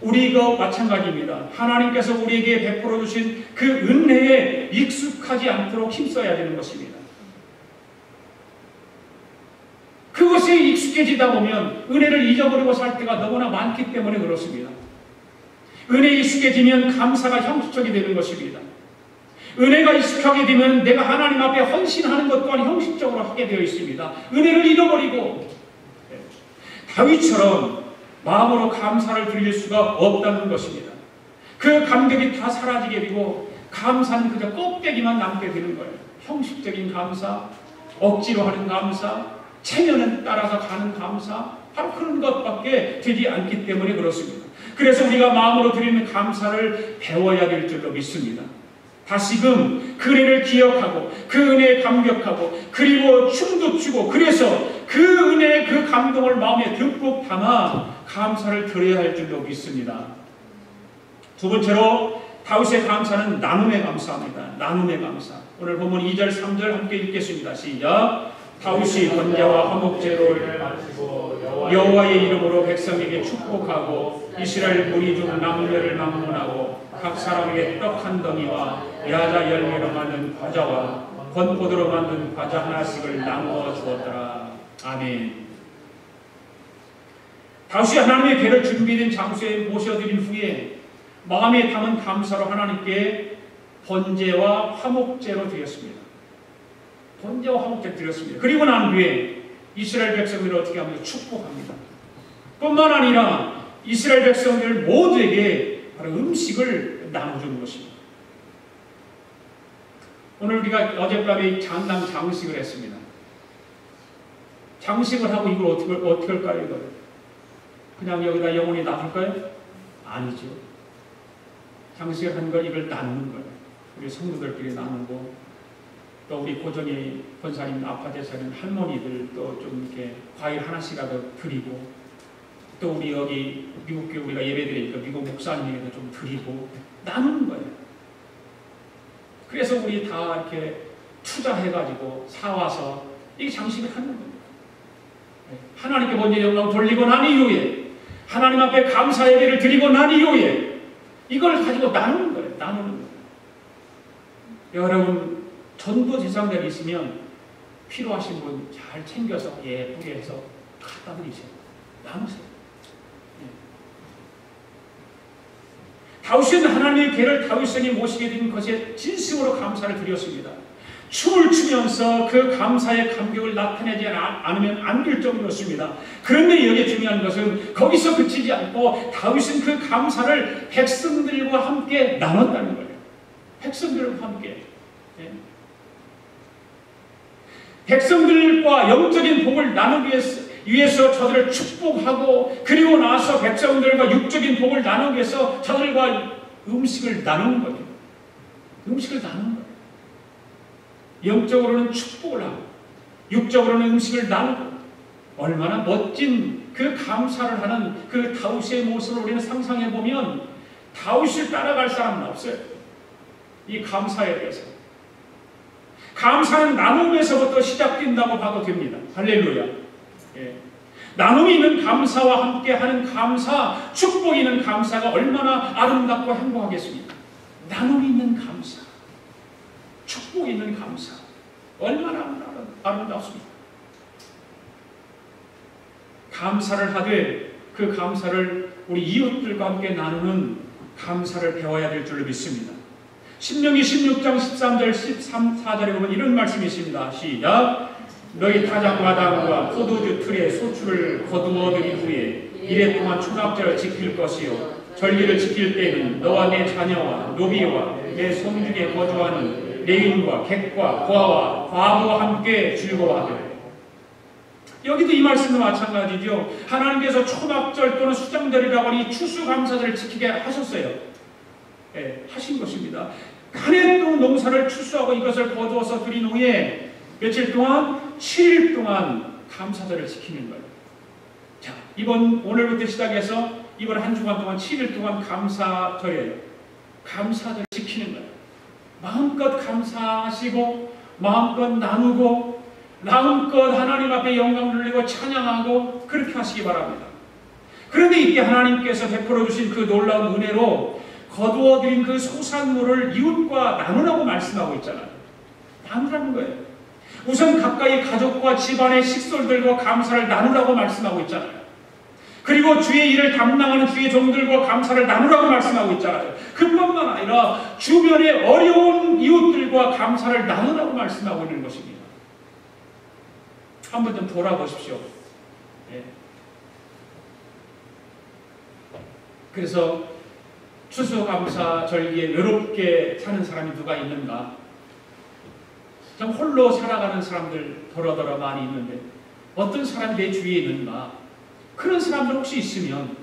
우리가 마찬가지입니다. 하나님께서 우리에게 베풀어 주신 그 은혜에 익숙하지 않도록 힘써야 되는 것입니다. 그것에 익숙해지다 보면 은혜를 잊어버리고 살 때가 너무나 많기 때문에 그렇습니다. 은혜에 익숙해지면 감사가 형식적이 되는 것입니다. 은혜가 익숙하게 되면 내가 하나님 앞에 헌신하는 것 또한 형식적으로 하게 되어 있습니다. 은혜를 잃어버리고 다윗처럼 마음으로 감사를 드릴 수가 없다는 것입니다. 그 감격이 다 사라지게 되고 감사는 그저 껍데기만 남게 되는 거예요. 형식적인 감사, 억지로 하는 감사, 체면에 따라서 가는 감사, 바로 그런 것밖에 되지 않기 때문에 그렇습니다. 그래서 우리가 마음으로 드리는 감사를 배워야 될 줄로 믿습니다. 다시금 그 은혜를 기억하고 그 은혜에 감격하고 그리고 춤도 추고 그래서 그 은혜의 그 감동을 마음에 듬뿍 담아 감사를 드려야 할 줄로 믿습니다. 두 번째로 다윗의 감사는 나눔의 감사입니다. 나눔의 감사. 오늘 본문 2절 3절 함께 읽겠습니다. 시작. 다윗이 번제와 화목제를 마치고 여호와의 이름으로 백성에게 축복하고 이스라엘 무리 중 남녀를 막론하고 각 사람에게 떡 한 덩이와 야자 열매로 만든 과자와 건포도로 만든 과자 하나씩을 나누어 주었더라. 아멘. 다윗이 하나님의 배를 준비된 장소에 모셔드린 후에 마음에 담은 감사로 하나님께 번제와 화목제로 드렸습니다. 번제와 화목제를 드렸습니다. 그리고 난 뒤에 이스라엘 백성들을 어떻게 합니까? 축복합니다. 뿐만 아니라 이스라엘 백성들 모두에게 바로 음식을 나눠주는 것입니다. 오늘 우리가 어젯밤에 장당 장식을 했습니다. 장식을 하고 이걸 어떻게 할까요? 이걸 그냥 여기다 영원히 놔둘까요? 아니죠. 장식을 한 걸 이걸 나누는 거예요. 우리 성도들끼리 나누고 또 우리 고정의 권사님 아파트에서는 할머니들 또 좀 이렇게 과일 하나씩이라도 드리고 또 우리 여기 미국 교회 우리가 예배드리니까 미국 목사님에게도 좀 드리고 나누는 거예요. 그래서 우리 다 이렇게 투자해가지고 사와서 이 장식을 하는 겁니다. 하나님께 먼저 영광 돌리고 난 이후에 하나님 앞에 감사 예배를 드리고 난 이후에 이걸 가지고 나누는 거예요. 나누는 거예요. 여러분 전도 대상자가 있으면 필요하신 분 잘 챙겨서 예쁘게 해서 갖다 드리세요. 나누세요. 다윗은 하나님의 배를 다윗성에 모시게 된 것에 진심으로 감사를 드렸습니다. 춤을 추면서 그 감사의 감격을 나타내지 않으면 안 될 정도였습니다. 그런데 여기에 중요한 것은 거기서 그치지 않고 다윗은 그 감사를 백성들과 함께 나눴다는 거예요. 백성들과 함께. 백성들과 영적인 복을 나누기 위해서 저들을 축복하고 그리고 나서 백성들과 육적인 복을 나누기 위해서 저들과 음식을 나누는 거예요. 음식을 나누는 거예요. 영적으로는 축복을 하고 육적으로는 음식을 나누고 얼마나 멋진 그 감사를 하는 그 다윗의 모습을 우리는 상상해 보면 다윗을 따라갈 사람은 없어요. 이 감사에 대해서. 감사는 나눔에서부터 시작된다고 봐도 됩니다. 할렐루야. 예. 나눔이 있는 감사와 함께 하는 감사, 축복이 있는 감사가 얼마나 아름답고 행복하겠습니까? 나눔이 있는 감사, 축복이 있는 감사, 얼마나 아름답습니까? 감사를 하되 그 감사를 우리 이웃들과 함께 나누는 감사를 배워야 될 줄로 믿습니다. 신명기 16장 13절 14절에 보면 이런 말씀이 있습니다. 시작. 너희 타작마당과 포도주 틀에 소출을 거두어 들인 후에 이래 동안 초납절을 지킬 것이요 절기를 지킬 때는 너와 내 자녀와 노비와 내 성중에 거주하는 레인과 객과 고아와 과부와 함께 즐거워하되. 여기도 이 말씀도 마찬가지죠. 하나님께서 초막절 또는 수장절이라고 하는 이 추수감사절을 지키게 하셨어요. 예, 하신 것입니다. 한 해 동안 농사를 추수하고 이것을 거두어서 드린 후에 며칠 동안 7일 동안 감사절을 지키는 거예요. 자, 오늘부터 시작해서 이번 한 주간 동안 7일 동안 감사절이에요. 감사절 지키는 거예요. 마음껏 감사하시고 마음껏 나누고 마음껏 하나님 앞에 영광 돌리고 찬양하고 그렇게 하시기 바랍니다. 그런데 이때 하나님께서 베풀어 주신 그 놀라운 은혜로 거두어 드린 그 소산물을 이웃과 나누라고 말씀하고 있잖아요. 나누라는 거예요. 우선 가까이 가족과 집안의 식솔들과 감사를 나누라고 말씀하고 있잖아요. 그리고 주의 일을 담당하는 주의 종들과 감사를 나누라고 말씀하고 있잖아요. 그뿐만 아니라 주변의 어려운 이웃들과 감사를 나누라고 말씀하고 있는 것입니다. 한번 좀 돌아보십시오. 예. 그래서 추수감사절기에 외롭게 사는 사람이 누가 있는가? 좀 홀로 살아가는 사람들 더러더러 많이 있는데 어떤 사람이 내 주위에 있는가? 그런 사람들 혹시 있으면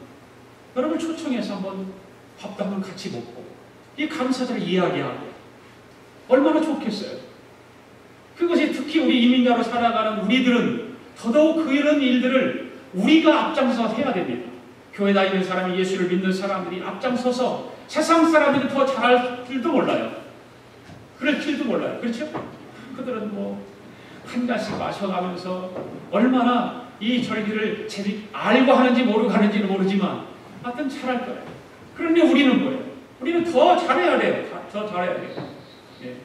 여러분 초청해서 한번 밥도 한번 같이 먹고 이 감사절을 이야기하고 얼마나 좋겠어요. 그것이 특히 우리 이민자로 살아가는 우리들은 더더욱 그런 일들을 우리가 앞장서서 해야 됩니다. 교회 다니는 사람이 예수를 믿는 사람들이 앞장서서 세상 사람들이 더 잘할 줄도 몰라요. 그럴 줄도 몰라요. 그렇죠? 그들은 한 잔씩 마셔가면서 얼마나 이 절기를 알고 하는지 모르고 하는지는 모르지만 하여튼 잘할 거예요. 그런데 우리는 뭐예요? 우리는 더 잘해야 돼요. 더 잘해야 돼요. 예.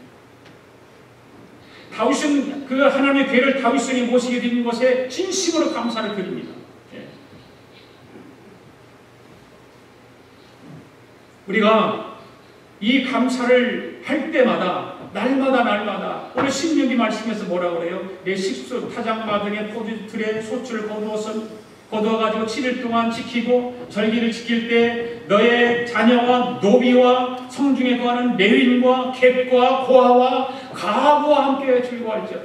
다윗은 그 하나님의 괴를 다윗성에 모시게 된 것에 진심으로 감사를 드립니다. 예. 우리가 이 감사를 할 때마다 날마다 오늘 신명기 말씀에서 뭐라고 그래요? 내 식수 타작마 등의 포도틀에 소출을 거두어가지고 7일 동안 지키고 절기를 지킬 때 너의 자녀와 노비와 성중에 거하는 레위인과 객과 고아와 가부와 함께 즐거워할지어다.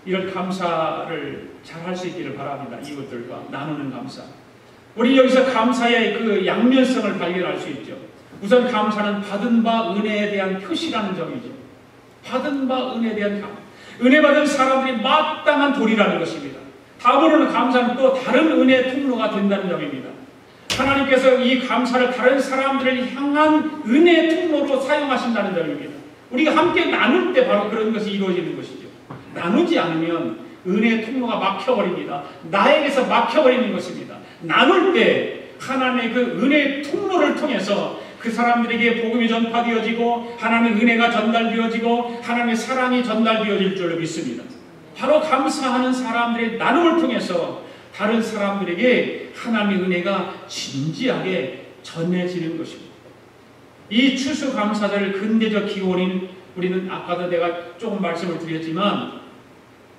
이런 감사를 잘 할 수 있기를 바랍니다. 이웃들과 나누는 감사. 우리 여기서 감사의 그 양면성을 발견할 수 있죠. 우선 감사는 받은 바 은혜에 대한 표시라는 점이죠. 받은 바 은혜에 대한 은혜 받은 사람들이 마땅한 도리라는 것입니다. 다음으로는 감사는 또 다른 은혜의 통로가 된다는 점입니다. 하나님께서 이 감사를 다른 사람들을 향한 은혜의 통로로 사용하신다는 점입니다. 우리가 함께 나눌 때 바로 그런 것이 이루어지는 것이죠. 나누지 않으면 은혜의 통로가 막혀버립니다. 나에게서 막혀버리는 것입니다. 나눌 때 하나님의 그 은혜의 통로를 통해서 그 사람들에게 복음이 전파되어지고 하나님의 은혜가 전달되어지고 하나님의 사랑이 전달되어질 줄로 믿습니다. 바로 감사하는 사람들의 나눔을 통해서 다른 사람들에게 하나님의 은혜가 진지하게 전해지는 것입니다. 이 추수감사절 근대적 기원인 우리는 아까도 내가 조금 말씀을 드렸지만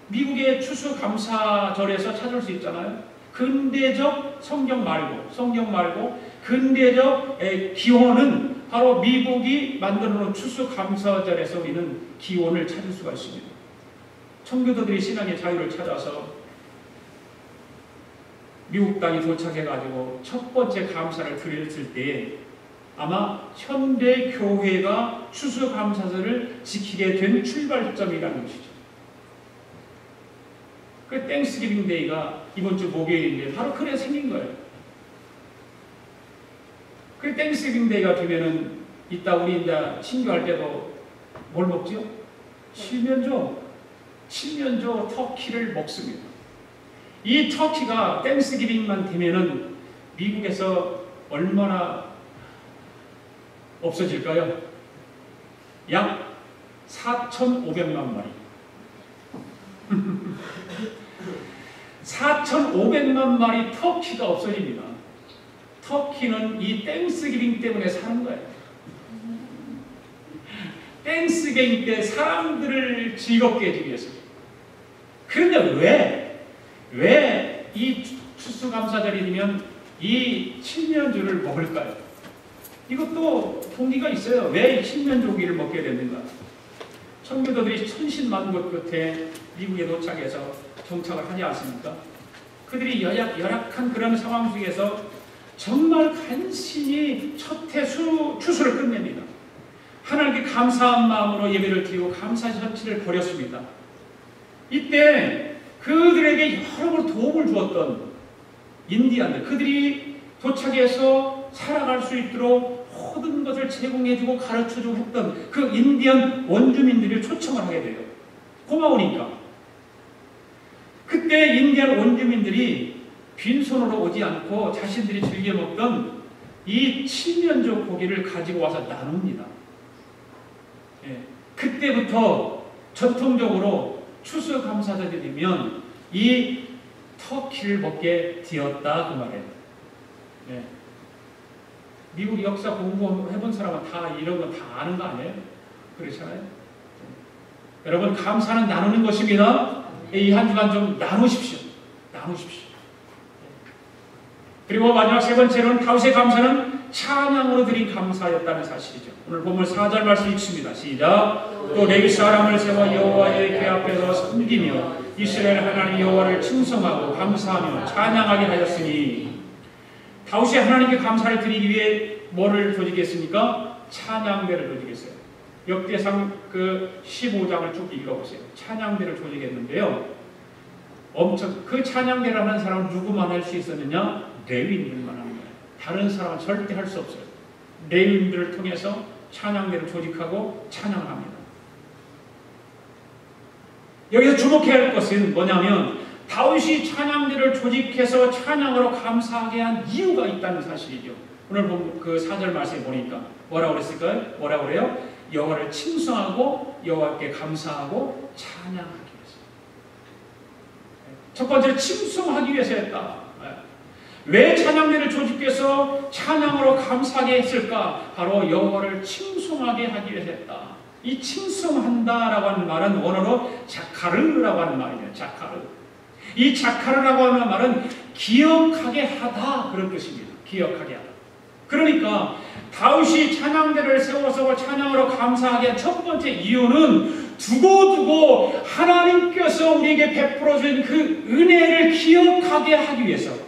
미국의 추수감사절에서 찾을 수 있잖아요. 근대적 성경 말고 근대적 기원은 바로 미국이 만들어 놓은 추수감사절에서 우리는 기원을 찾을 수가 있습니다. 청교도들이 신앙의 자유를 찾아서 미국 땅에 도착해가지고 첫 번째 감사를 드렸을 때에 아마 현대 교회가 추수감사절을 지키게 된 출발점이라는 것이죠. 그 땡스기빙 데이가 이번 주 목요일인데 바로 그래 생긴 거예요. 그 땡스기빙 데이가 되면은 이따 우리 이제 신교할 때도 뭘 먹죠? 칠면조 터키를 먹습니다. 이 터키가 땡스기빙만 되면은 미국에서 얼마나 없어질까요? 약 4,500만 마리. 4,500만 마리 터키가 없어집니다. 터키는 이 땡스기빙 때문에 사는 거예요. 땡스기빙 때 사람들을 즐겁게 해주기 위해서. 그런데 왜 이 추수감사절이 되면 이 칠면조를 먹을까요? 이것도 동기가 있어요. 왜 칠면조기를 먹게 됐는가? 청교도들이 천신만고 끝에 미국에 도착해서 정착을 하지 않습니까? 그들이 열악한 그런 상황 속에서 정말 간신히 첫해 추수를 끝냅니다. 하나님께 감사한 마음으로 예배를 드리고 감사 전치를 벌였습니다. 이때 그들에게 여러 도움을 주었던 인디안들, 그들이 도착해서 살아갈 수 있도록 모든 것을 제공해주고 가르쳐주고 했던 그 인디언 원주민들이 초청을 하게 돼요. 고마우니까. 그때 인디언 원주민들이 빈손으로 오지 않고 자신들이 즐겨 먹던 이 칠면조 고기를 가지고 와서 나눕니다. 예, 그때부터 전통적으로 추수감사절이 되면 이 터키를 먹게 되었다 그 말이에요. 예. 미국 역사 공부해본 사람은 다 이런 거 다 아는 거 아니에요? 그렇잖아요. 여러분 감사는 나누는 것입니다. 이 한 주간 좀 나누십시오. 나누십시오. 그리고 마지막 세 번째로는 다윗의 감사는 찬양으로 드린 감사였다는 사실이죠. 오늘 본문 4절 말씀 읽습니다. 시작. 또 레위 사람을 세워 여호와의 궤 앞에서 섬기며 이스라엘 하나님 여호와를 칭송하고 감사하며 찬양하게 하였으니 다윗이 하나님께 감사를 드리기 위해 뭐를 조직했습니까? 찬양대를 조직했어요. 역대상 그 15장을 쭉 읽어보세요. 찬양대를 조직했는데요. 엄청 그 찬양대를 하는 사람은 누구만 할 수 있었느냐? 레위인들만 하는 거예요. 다른 사람은 절대 할 수 없어요. 레위인들을 통해서 찬양대를 조직하고 찬양을 합니다. 여기서 주목해야 할 것은 뭐냐면 다윗이 찬양대를 조직해서 찬양으로 감사하게 한 이유가 있다는 사실이죠. 오늘 보면 그 4절 말씀에 보니까 뭐라고 그랬을까요? 뭐라고 그래요? 여호와를 칭송하고 여호와께 감사하고 찬양하기 위해서. 첫 번째로 칭송하기 위해서 했다. 왜 찬양대를 조직해서 찬양으로 감사하게 했을까? 바로 여호와를 칭송하게 하기 위해서 했다. 이 칭송한다라고 하는 말은 원어로 자카르라고 하는 말이에요. 자카르. 이 자카르라고 하는 말은 기억하게 하다 그런 뜻입니다. 기억하게 하다. 그러니까 다윗이 찬양대를 세워서 찬양으로 감사하게 한 첫 번째 이유는 두고두고 하나님께서 우리에게 베풀어 준 그 은혜를 기억하게 하기 위해서.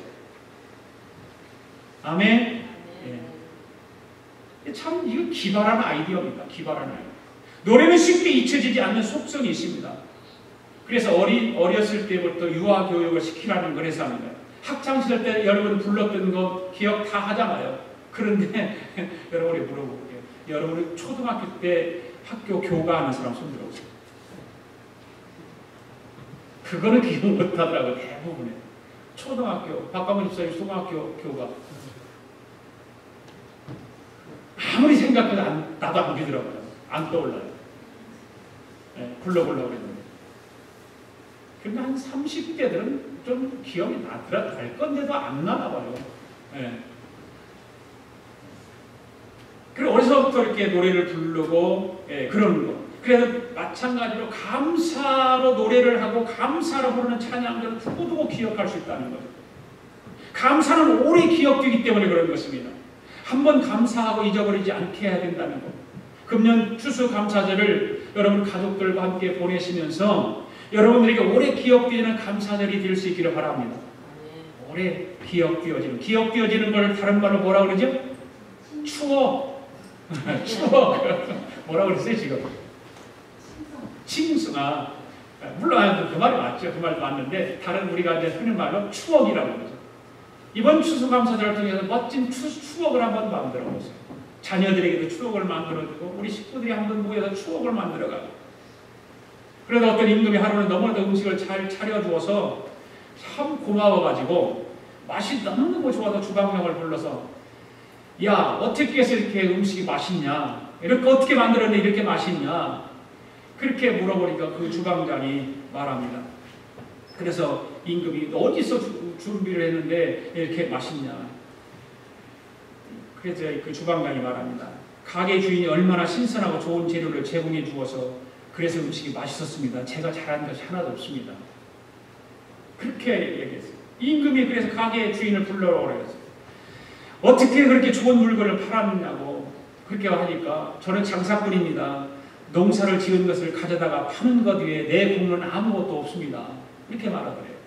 아멘. 예. 참 이거 기발한 아이디어입니다. 기발한 아이디어. 노래는 쉽게 잊혀지지 않는 속성이 있습니다. 그래서 어렸을 때부터 유아 교육을 시키라는 걸 해서 하는 거예요. 학창시절 때 여러분 불렀던 거 기억 다 하잖아요. 그런데 여러분이 물어볼게요. 여러분 초등학교 때 학교 교가하는 사람 손 들어보세요. 그거는 기억 못하더라고요. 대부분에. 초등학교, 박광훈 집사님 초등학교 교가. 아무리 생각해도 나도 안 믿더라고요. 안 떠올라요. 네, 불러보려고 했는데. 근데 한 30대들은 좀 기억이 날 건데도 안 나나 봐요. 네. 그리고 어려서부터 이렇게 노래를 부르고, 그러는 거. 그래서 마찬가지로 감사로 노래를 하고 감사로 부르는 찬양들을 두고두고 기억할 수 있다는 거죠. 감사는 오래 기억되기 때문에 그런 것입니다. 한번 감사하고 잊어버리지 않게 해야 된다는 것. 금년 추수감사절을 여러분 가족들과 함께 보내시면서 여러분들에게 오래 기억되는 감사절이 될 수 있기를 바랍니다. 오래 기억되어지는 걸 다른 말로 뭐라고 그러죠? 추억. 추억. 뭐라고 그랬어요 지금? 칭송아. 물론 그 말이 맞죠. 그 말도 맞는데 다른 우리가 이제 흔히 말로 추억이라고 그러죠. 이번 추수감사절을 통해서 멋진 추억을 한번 만들어 보세요. 자녀들에게도 추억을 만들어주고 우리 식구들이 한번 모여서 추억을 만들어가고. 그래도 어떤 임금이 하루는 너무나도 음식을 잘 차려주어서 참 고마워가지고 맛이 너무너무 좋아서 주방장을 불러서 야 어떻게 해서 이렇게 음식이 맛있냐, 이렇게 어떻게 만들었는데 이렇게 맛있냐, 그렇게 물어보니까 그 주방장이 말합니다. 그래서 임금이 어디서 준비를 했는데 이렇게 맛있냐. 그래서 그 주방장이 말합니다. 가게 주인이 얼마나 신선하고 좋은 재료를 제공해 주어서 그래서 음식이 맛있었습니다. 제가 잘한 것이 하나도 없습니다. 그렇게 얘기했어요. 임금이 그래서 가게 주인을 불러오라고 했어요. 어떻게 그렇게 좋은 물건을 팔았느냐고 그렇게 하니까 저는 장사꾼입니다. 농사를 지은 것을 가져다가 파는 것 외에 내 공로는 아무것도 없습니다. 이렇게 말하더래요.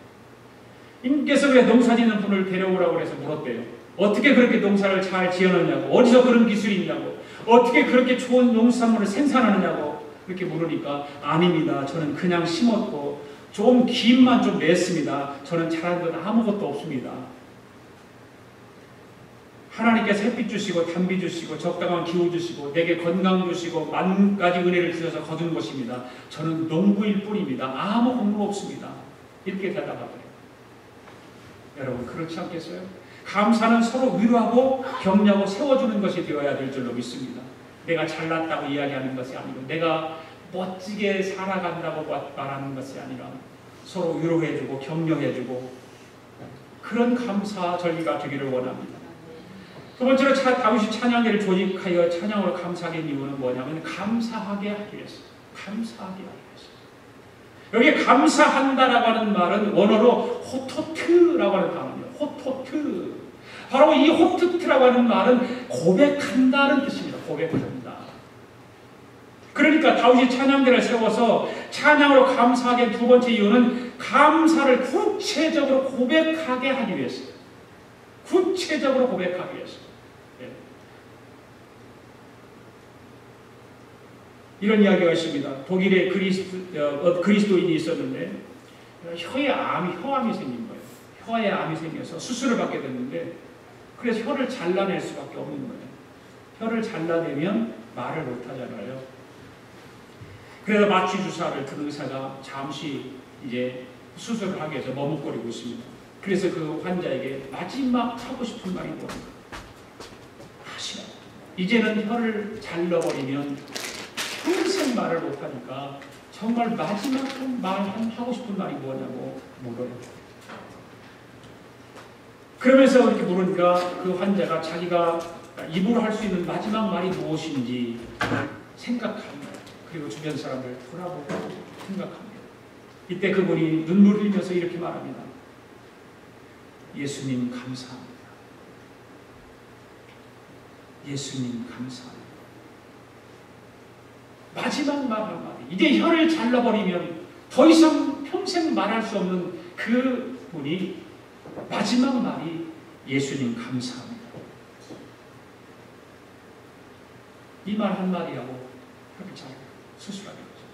임께서 왜 농사 짓는 분을 데려오라고 해서 물었대요. 어떻게 그렇게 농사를 잘 지어놨냐고, 어디서 그런 기술이 있냐고, 어떻게 그렇게 좋은 농산물을 생산하느냐고 그렇게 물으니까 아닙니다. 저는 그냥 심었고 좀 김만 좀 냈습니다. 저는 잘한 건 아무것도 없습니다. 하나님께서 햇빛 주시고 단비 주시고 적당한 기후 주시고 내게 건강 주시고 만 가지 은혜를 주셔서 거둔 것입니다. 저는 농부일 뿐입니다. 아무 공로 없습니다. 이렇게 대답하더래요. 여러분 그렇지 않겠어요? 감사는 서로 위로하고 격려하고 세워주는 것이 되어야 될 줄로 믿습니다. 내가 잘났다고 이야기하는 것이 아니고 내가 멋지게 살아간다고 말하는 것이 아니라 서로 위로해주고 격려해주고 그런 감사 절기가 되기를 원합니다. 두 번째로 다윗이 찬양대를 조직하여 찬양으로 감사하게 한 이유는 뭐냐면 감사하게 하기 위해서. 감사하게 하기 위해서. 여기 감사한다라고 하는 말은 원어로 호토트라고 하는 단어입니다. 호토트. 바로 이 호토트라고 하는 말은 고백한다는 뜻입니다. 고백한다. 그러니까 다윗이 찬양대를 세워서 찬양으로 감사하게 두 번째 이유는 감사를 구체적으로 고백하게 하기 위해서. 구체적으로 고백하기 위해서. 이런 이야기가 있습니다. 독일에 그리스도인이 있었는데 혀암이 생긴 거예요. 혀에 암이 생겨서 수술을 받게 됐는데 그래서 혀를 잘라낼 수밖에 없는 거예요. 혀를 잘라내면 말을 못하잖아요. 그래서 마취 주사를 그 의사가 잠시 이제 수술을 하기 위해서 머뭇거리고 있습니다. 그래서 그 환자에게 마지막 하고 싶은 말이 뭡니까? 하시라. 이제는 혀를 잘라버리면 평생 말을 못하니까 정말 마지막 하고 싶은 말이 뭐냐고 물어요. 그러면서 이렇게 물으니까 그 환자가 자기가 입으로 할 수 있는 마지막 말이 무엇인지 생각합니다. 그리고 주변 사람들 돌아보고 생각합니다. 이때 그분이 눈물을 흘리면서 이렇게 말합니다. 예수님 감사합니다. 예수님 감사합니다. 마지막 말 한마디. 이제 혀를 잘라버리면 더 이상 평생 말할 수 없는 그 분이 마지막 말이 예수님 감사합니다. 이 말 한마디하고 그렇게 잘 수술하게 되죠.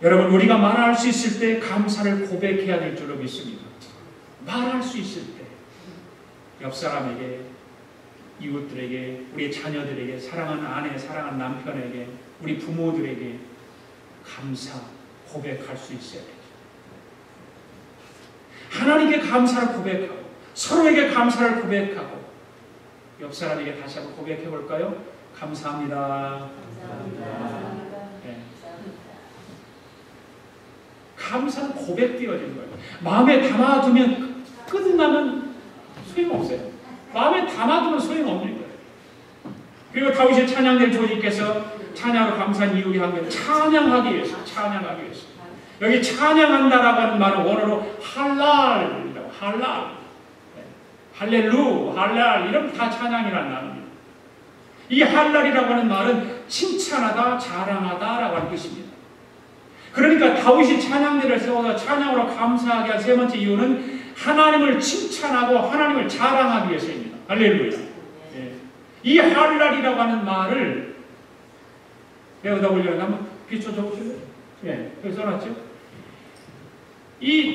여러분 우리가 말할 수 있을 때 감사를 고백해야 될 줄로 믿습니다. 말할 수 있을 때 옆 사람에게 이웃들에게, 우리 자녀들에게, 사랑하는 아내, 사랑하는 남편에게, 우리 부모들에게 감사 고백할 수 있어야 돼요. 하나님께 감사를 고백하고 서로에게 감사를 고백하고 옆 사람에게 다시 한번 고백해 볼까요? 감사합니다. 감사합니다. 네. 감사는 고백되어지는 거예요. 마음에 담아두면 끝나면 소용없어요. 마음에 담아두면 소용없는 거예요. 그리고 다윗의 찬양대를 조직께서 찬양으로 감사한 이유가 한 게 찬양하기 위해서, 찬양하기 위해서. 여기 찬양한다라고 하는 말은 원어로 할랄이라고, 할랄, 할렐루, 할랄 이런 다 찬양이라는 말입니다. 이 할랄이라고 하는 말은 칭찬하다, 자랑하다라고 하는 뜻입니다. 그러니까 다윗이 찬양대를 세워서 찬양으로 감사하게 한 세 번째 이유는 하나님을 칭찬하고 하나님을 자랑하기 위해서입니다. 할렐루야. 예. 이 할랄이라고 하는 말을 여기다 올려서 한번 비춰 적어주세요. 예, 여기 써놨죠?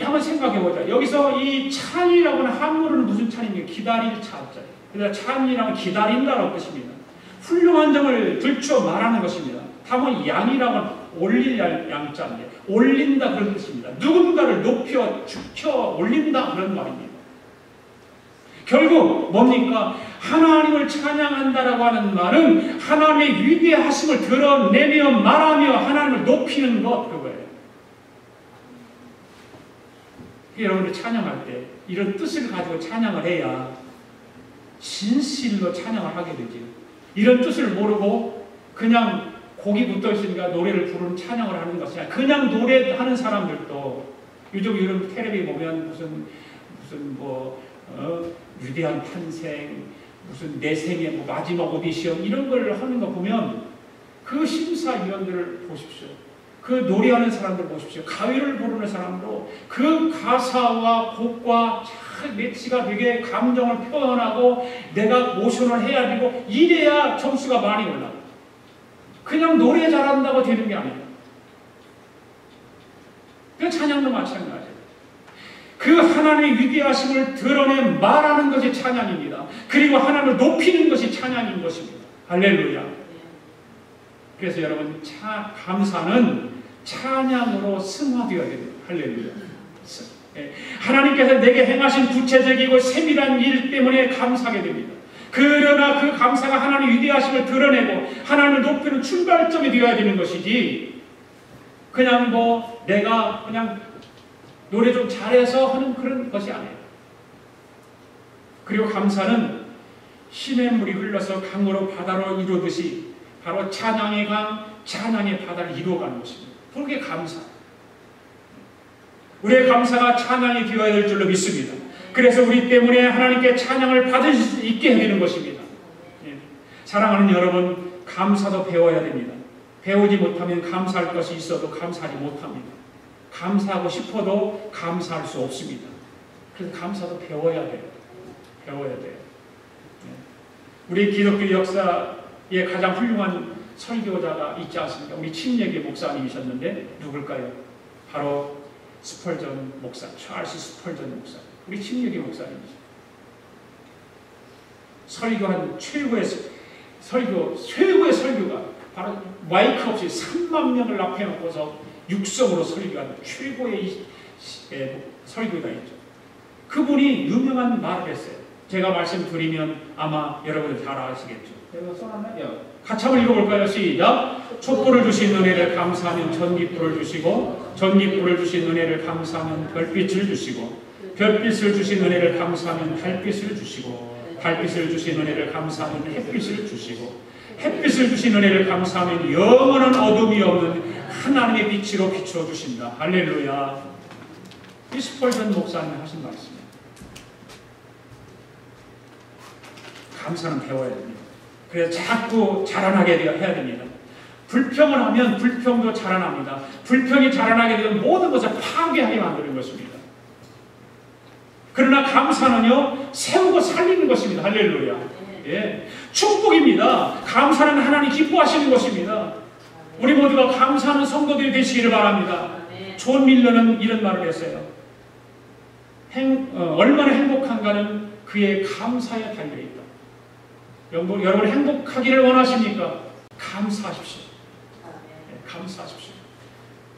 한번 생각해보자. 여기서 이 찬이라고 하는 한문은 무슨 찬입니까? 기다릴 차자예요. 그래서 찬이라고 기다린다라는 뜻입니다. 훌륭한 점을 들추어 말하는 것입니다. 다만 양이라고 올릴 양자인데 올린다 그런 뜻입니다. 누군가를 높여 죽여 올린다 그런 말입니다. 결국 뭡니까? 하나님을 찬양한다라고 하는 말은 하나님의 위대하심을 드러내며 말하며 하나님을 높이는 것 그거예요. 여러분들 찬양할 때 이런 뜻을 가지고 찬양을 해야 진실로 찬양을 하게 되죠. 이런 뜻을 모르고 그냥 곡이 붙어있으니까 노래를 부르는 찬양을 하는 것이 아니라 그냥 노래하는 사람들도 요즘 이런 텔레비 보면 무슨 뭐 위대한 탄생, 무슨 내 생의 뭐 마지막 오디션 이런 걸 하는 거 보면 그 심사위원들을 보십시오. 그 노래하는 사람들 보십시오. 가요를 부르는 사람도 그 가사와 곡과 잘 매치가 되게 감정을 표현하고 내가 모션을 해야 되고 이래야 점수가 많이 올라가요. 그냥 노래 잘한다고 되는 게 아니에요. 그 찬양도 마찬가지예요. 그 하나님의 위대하심을 드러내 말하는 것이 찬양입니다. 그리고 하나님을 높이는 것이 찬양인 것입니다. 할렐루야. 그래서 여러분 감사는 찬양으로 승화되어야 됩니다. 할렐루야. 하나님께서 내게 행하신 구체적이고 세밀한 일 때문에 감사하게 됩니다. 그러나 그 감사가 하나님의 위대하심을 드러내고 하나님을 높이는 출발점이 되어야 되는 것이지 그냥 뭐 내가 그냥 노래 좀 잘해서 하는 그런 것이 아니에요. 그리고 감사는 신의 물이 흘러서 강으로 바다로 이루듯이 바로 찬양의 강, 찬양의 바다를 이루어가는 것입니다. 그게 감사. 우리의 감사가 찬양이 되어야 될 줄로 믿습니다. 그래서 우리 때문에 하나님께 찬양을 받을 수 있게 해주는 것입니다. 예. 사랑하는 여러분, 감사도 배워야 됩니다. 배우지 못하면 감사할 것이 있어도 감사하지 못합니다. 감사하고 싶어도 감사할 수 없습니다. 그래서 감사도 배워야 돼요. 배워야 돼요. 예. 우리 기독교 역사의 가장 훌륭한 설교자가 있지 않습니까? 우리 침례교 목사님이셨는데 누굴까요? 바로 스펄전 목사, 찰스 스펄전 목사. 우리 침례교 목사님이죠. 설교한 최고의 설교가 바로 마이크 없이 3만 명을 앞에 놓고서 육성으로 설교한 최고의 설교자이죠. 그분이 유명한 말을 했어요. 제가 말씀드리면 아마 여러분들 잘 아시겠죠. 같이 한번 읽어볼까요? 시작! 촛불을 주신 은혜를 감사하면 전깃불을 주시고 전깃불을 주신 은혜를 감사하면 별빛을 주시고 별빛을 주신 은혜를 감사하면 달빛을 주시고 달빛을 주신 은혜를 감사하면 햇빛을 주시고 햇빛을 주신 은혜를 감사하면 영원한 어둠이 없는 하나님의 빛으로 비추어 주신다. 할렐루야. 이 스펄전 목사님 하신 말씀이에요. 감사는 배워야 됩니다. 그래서 자꾸 자라나게 해야 됩니다. 불평을 하면 불평도 자라납니다. 불평이 자라나게 되면 모든 것을 파괴하게 만드는 것입니다. 그러나 감사는요, 세우고 살리는 것입니다. 할렐루야. 예. 축복입니다. 감사는 하나님 기뻐하시는 것입니다. 우리 모두가 감사하는 성도들이 되시기를 바랍니다. 존 밀러는 이런 말을 했어요. 얼마나 행복한가는 그의 감사에 달려있다. 여러분 행복하기를 원하십니까? 감사하십시오. 네, 감사하십시오.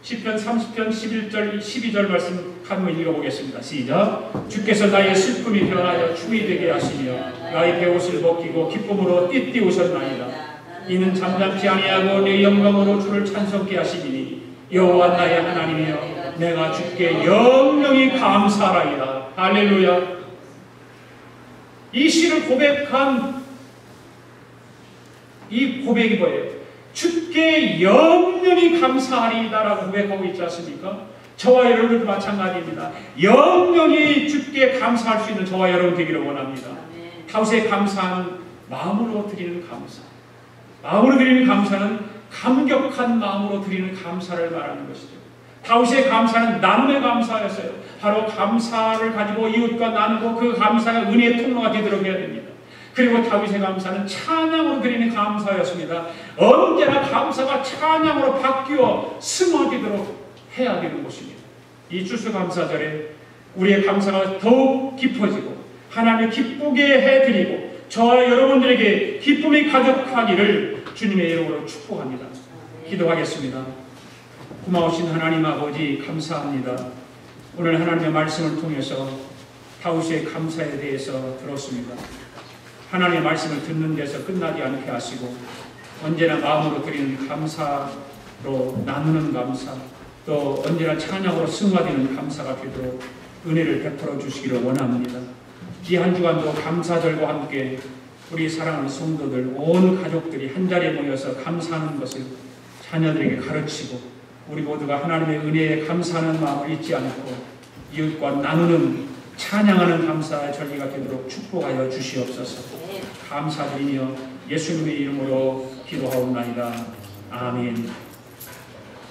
시편 30편 11절 12절 말씀 한번 읽어보겠습니다. 시작. 주께서 나의 슬픔이 변하여 춤이 되게 하시며 나의 베옷을 벗기고 기쁨으로 띠띠우셨나이다. 이는 잠잠지 아니하고 내 영광으로 주를 찬송케 하시니 여호와 나의 하나님이여 내가 주께 영영이 감사하리이다. 할렐루야. 이 시를 고백한 이 고백이 뭐예요? 주께 영영이 감사하리이다라고 고백하고 있지 않습니까? 저와 여러분들도 마찬가지입니다. 영영이 주께 감사할 수 있는 저와 여러분 되기를 원합니다. 다윗의 감사는 마음으로 드리는 감사. 마음으로 드리는 감사는 감격한 마음으로 드리는 감사를 말하는 것이죠. 다윗의 감사는 나눔의 감사였어요. 바로 감사를 가지고 이웃과 나누고 그 감사가 은혜의 통로가 되도록 해야 됩니다. 그리고 다윗의 감사는 찬양으로 드리는 감사였습니다. 언제나 감사가 찬양으로 바뀌어 승화되도록 해야 되는 것입니다. 이 추수감사절에 우리의 감사가 더욱 깊어지고 하나님을 기쁘게 해드리고 저와 여러분들에게 기쁨이 가득하기를 주님의 이름으로 축복합니다. 기도하겠습니다. 고마우신 하나님 아버지 감사합니다. 오늘 하나님의 말씀을 통해서 다윗의 감사에 대해서 들었습니다. 하나님의 말씀을 듣는 데서 끝나지 않게 하시고 언제나 마음으로 드리는 감사로 나누는 감사 또 언제나 찬양으로 승화되는 감사가 되도록 은혜를 베풀어 주시기를 원합니다. 이 한 주간도 감사절과 함께 우리 사랑하는 성도들 온 가족들이 한자리에 모여서 감사하는 것을 자녀들에게 가르치고 우리 모두가 하나님의 은혜에 감사하는 마음을 잊지 않고 이웃과 나누는 찬양하는 감사의 절기가 되도록 축복하여 주시옵소서. 감사드리며 예수님의 이름으로 기도하옵나이다. 아멘.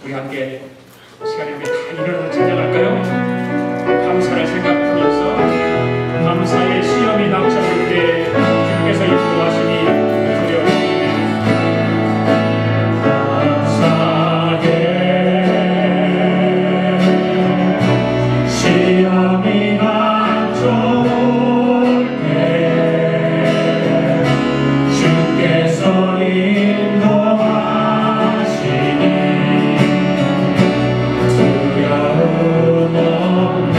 우리 함께 시간에 우리 다 일어나서 찬양할까요? 감사를 생각하면서 감사의 시험이 닥쳐올 때 주께서 인도하시니 두려워하시네. 감사해 시험이 닥쳐올 때 주께서 인도하시니 두려움 없네.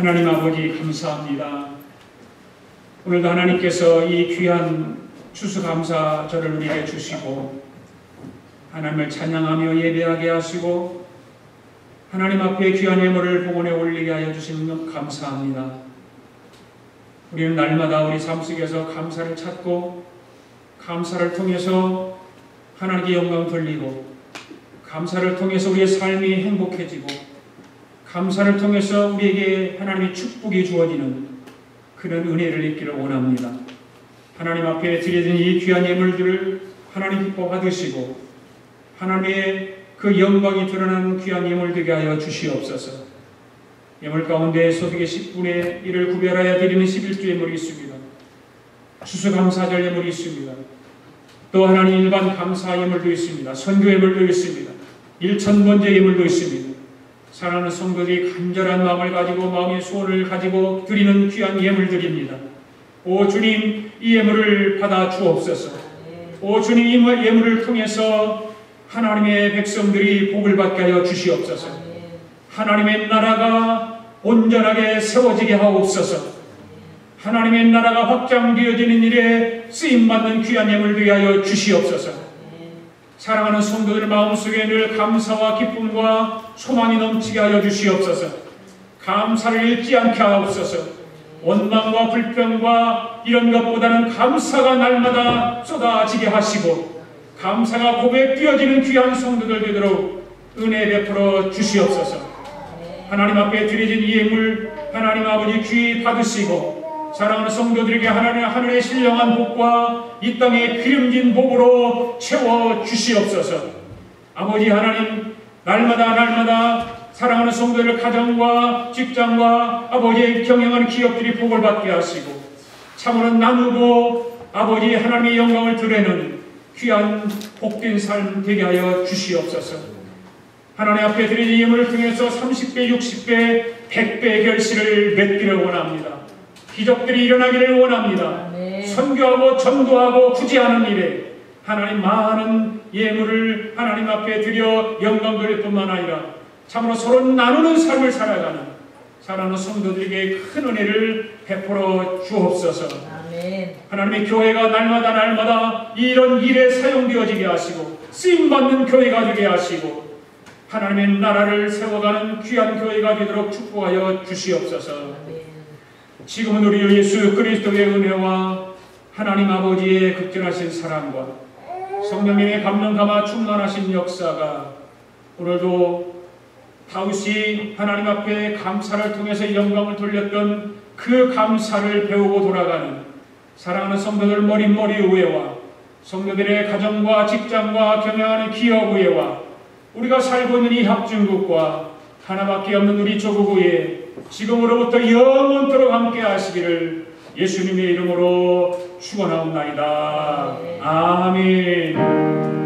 하나님 아버지 감사합니다. 오늘도 하나님께서 이 귀한 추수감사절을 우리에게 주시고 하나님을 찬양하며 예배하게 하시고 하나님 앞에 귀한 예물을 복원에 올리게 하여 주시는 것 감사합니다. 우리는 날마다 우리 삶 속에서 감사를 찾고 감사를 통해서 하나님께 영광 돌리고 감사를 통해서 우리의 삶이 행복해지고 감사를 통해서 우리에게 하나님의 축복이 주어지는 그런 은혜를 입기를 원합니다. 하나님 앞에 드려진 이 귀한 예물들을 하나님 기뻐 받으시고 하나님의 그 영광이 드러나는 귀한 예물 되게 하여 주시옵소서. 예물 가운데 소득의 10분의 1을 구별하여 드리는 11조 예물이 있습니다. 추수감사절 예물이 있습니다. 또 하나님 일반 감사 예물도 있습니다. 선교 예물도 있습니다. 1000번째 예물도 있습니다. 사랑하는 성도들이 간절한 마음을 가지고 마음의 소원을 가지고 드리는 귀한 예물들입니다. 오 주님, 이 예물을 받아 주옵소서. 오 주님, 이 예물을 통해서 하나님의 백성들이 복을 받게 하여 주시옵소서. 하나님의 나라가 온전하게 세워지게 하옵소서. 하나님의 나라가 확장되어지는 일에 쓰임받는 귀한 예물 되게 하여 주시옵소서. 사랑하는 성도들 마음속에 늘 감사와 기쁨과 소망이 넘치게 하여 주시옵소서. 감사를 잃지 않게 하옵소서. 원망과 불평과 이런 것보다는 감사가 날마다 쏟아지게 하시고 감사가 고백 뛰어지는 귀한 성도들 되도록 은혜 베풀어 주시옵소서. 하나님 앞에 드려진 이 예물 하나님 아버지 귀히 받으시고 사랑하는 성도들에게 하늘의 신령한 복과 이 땅의 기름진 복으로 채워 주시옵소서. 아버지 하나님, 날마다 사랑하는 성도들 가정과 직장과 아버지의 경영하는 기업들이 복을 받게 하시고 참으로 나누고 아버지 하나님의 영광을 드러내는 귀한 복된 삶 되게 하여 주시옵소서. 하나님 앞에 드린 예물을 통해서 30배, 60배, 100배의 결실을 맺기를 원합니다. 기적들이 일어나기를 원합니다. 선교하고 전도하고 구제하는 일에 하나님 많은 예물을 하나님 앞에 드려 영광 돌릴 뿐만 아니라 참으로 서로 나누는 삶을 살아가는 사랑하는 성도들에게 큰 은혜를 베풀어 주옵소서. 하나님의 교회가 날마다 이런 일에 사용되어지게 하시고 쓰임받는 교회가 되게 하시고 하나님의 나라를 세워가는 귀한 교회가 되도록 축복하여 주시옵소서. 지금은 우리 예수 그리스도의 은혜와 하나님 아버지의 극진하신 사랑과 성령님의 감동 감화 충만하신 역사가 오늘도 다윗이 하나님 앞에 감사를 통해서 영광을 돌렸던 그 감사를 배우고 돌아가는 사랑하는 성도들 머리 위에와 성도들의 가정과 직장과 경영하는 기업 위에와 우리가 살고 있는 이 합중국과 하나밖에 없는 우리 조국 위에 지금으로부터 영원토록 함께 하시기를 예수님의 이름으로 축원하옵나이다. 아멘.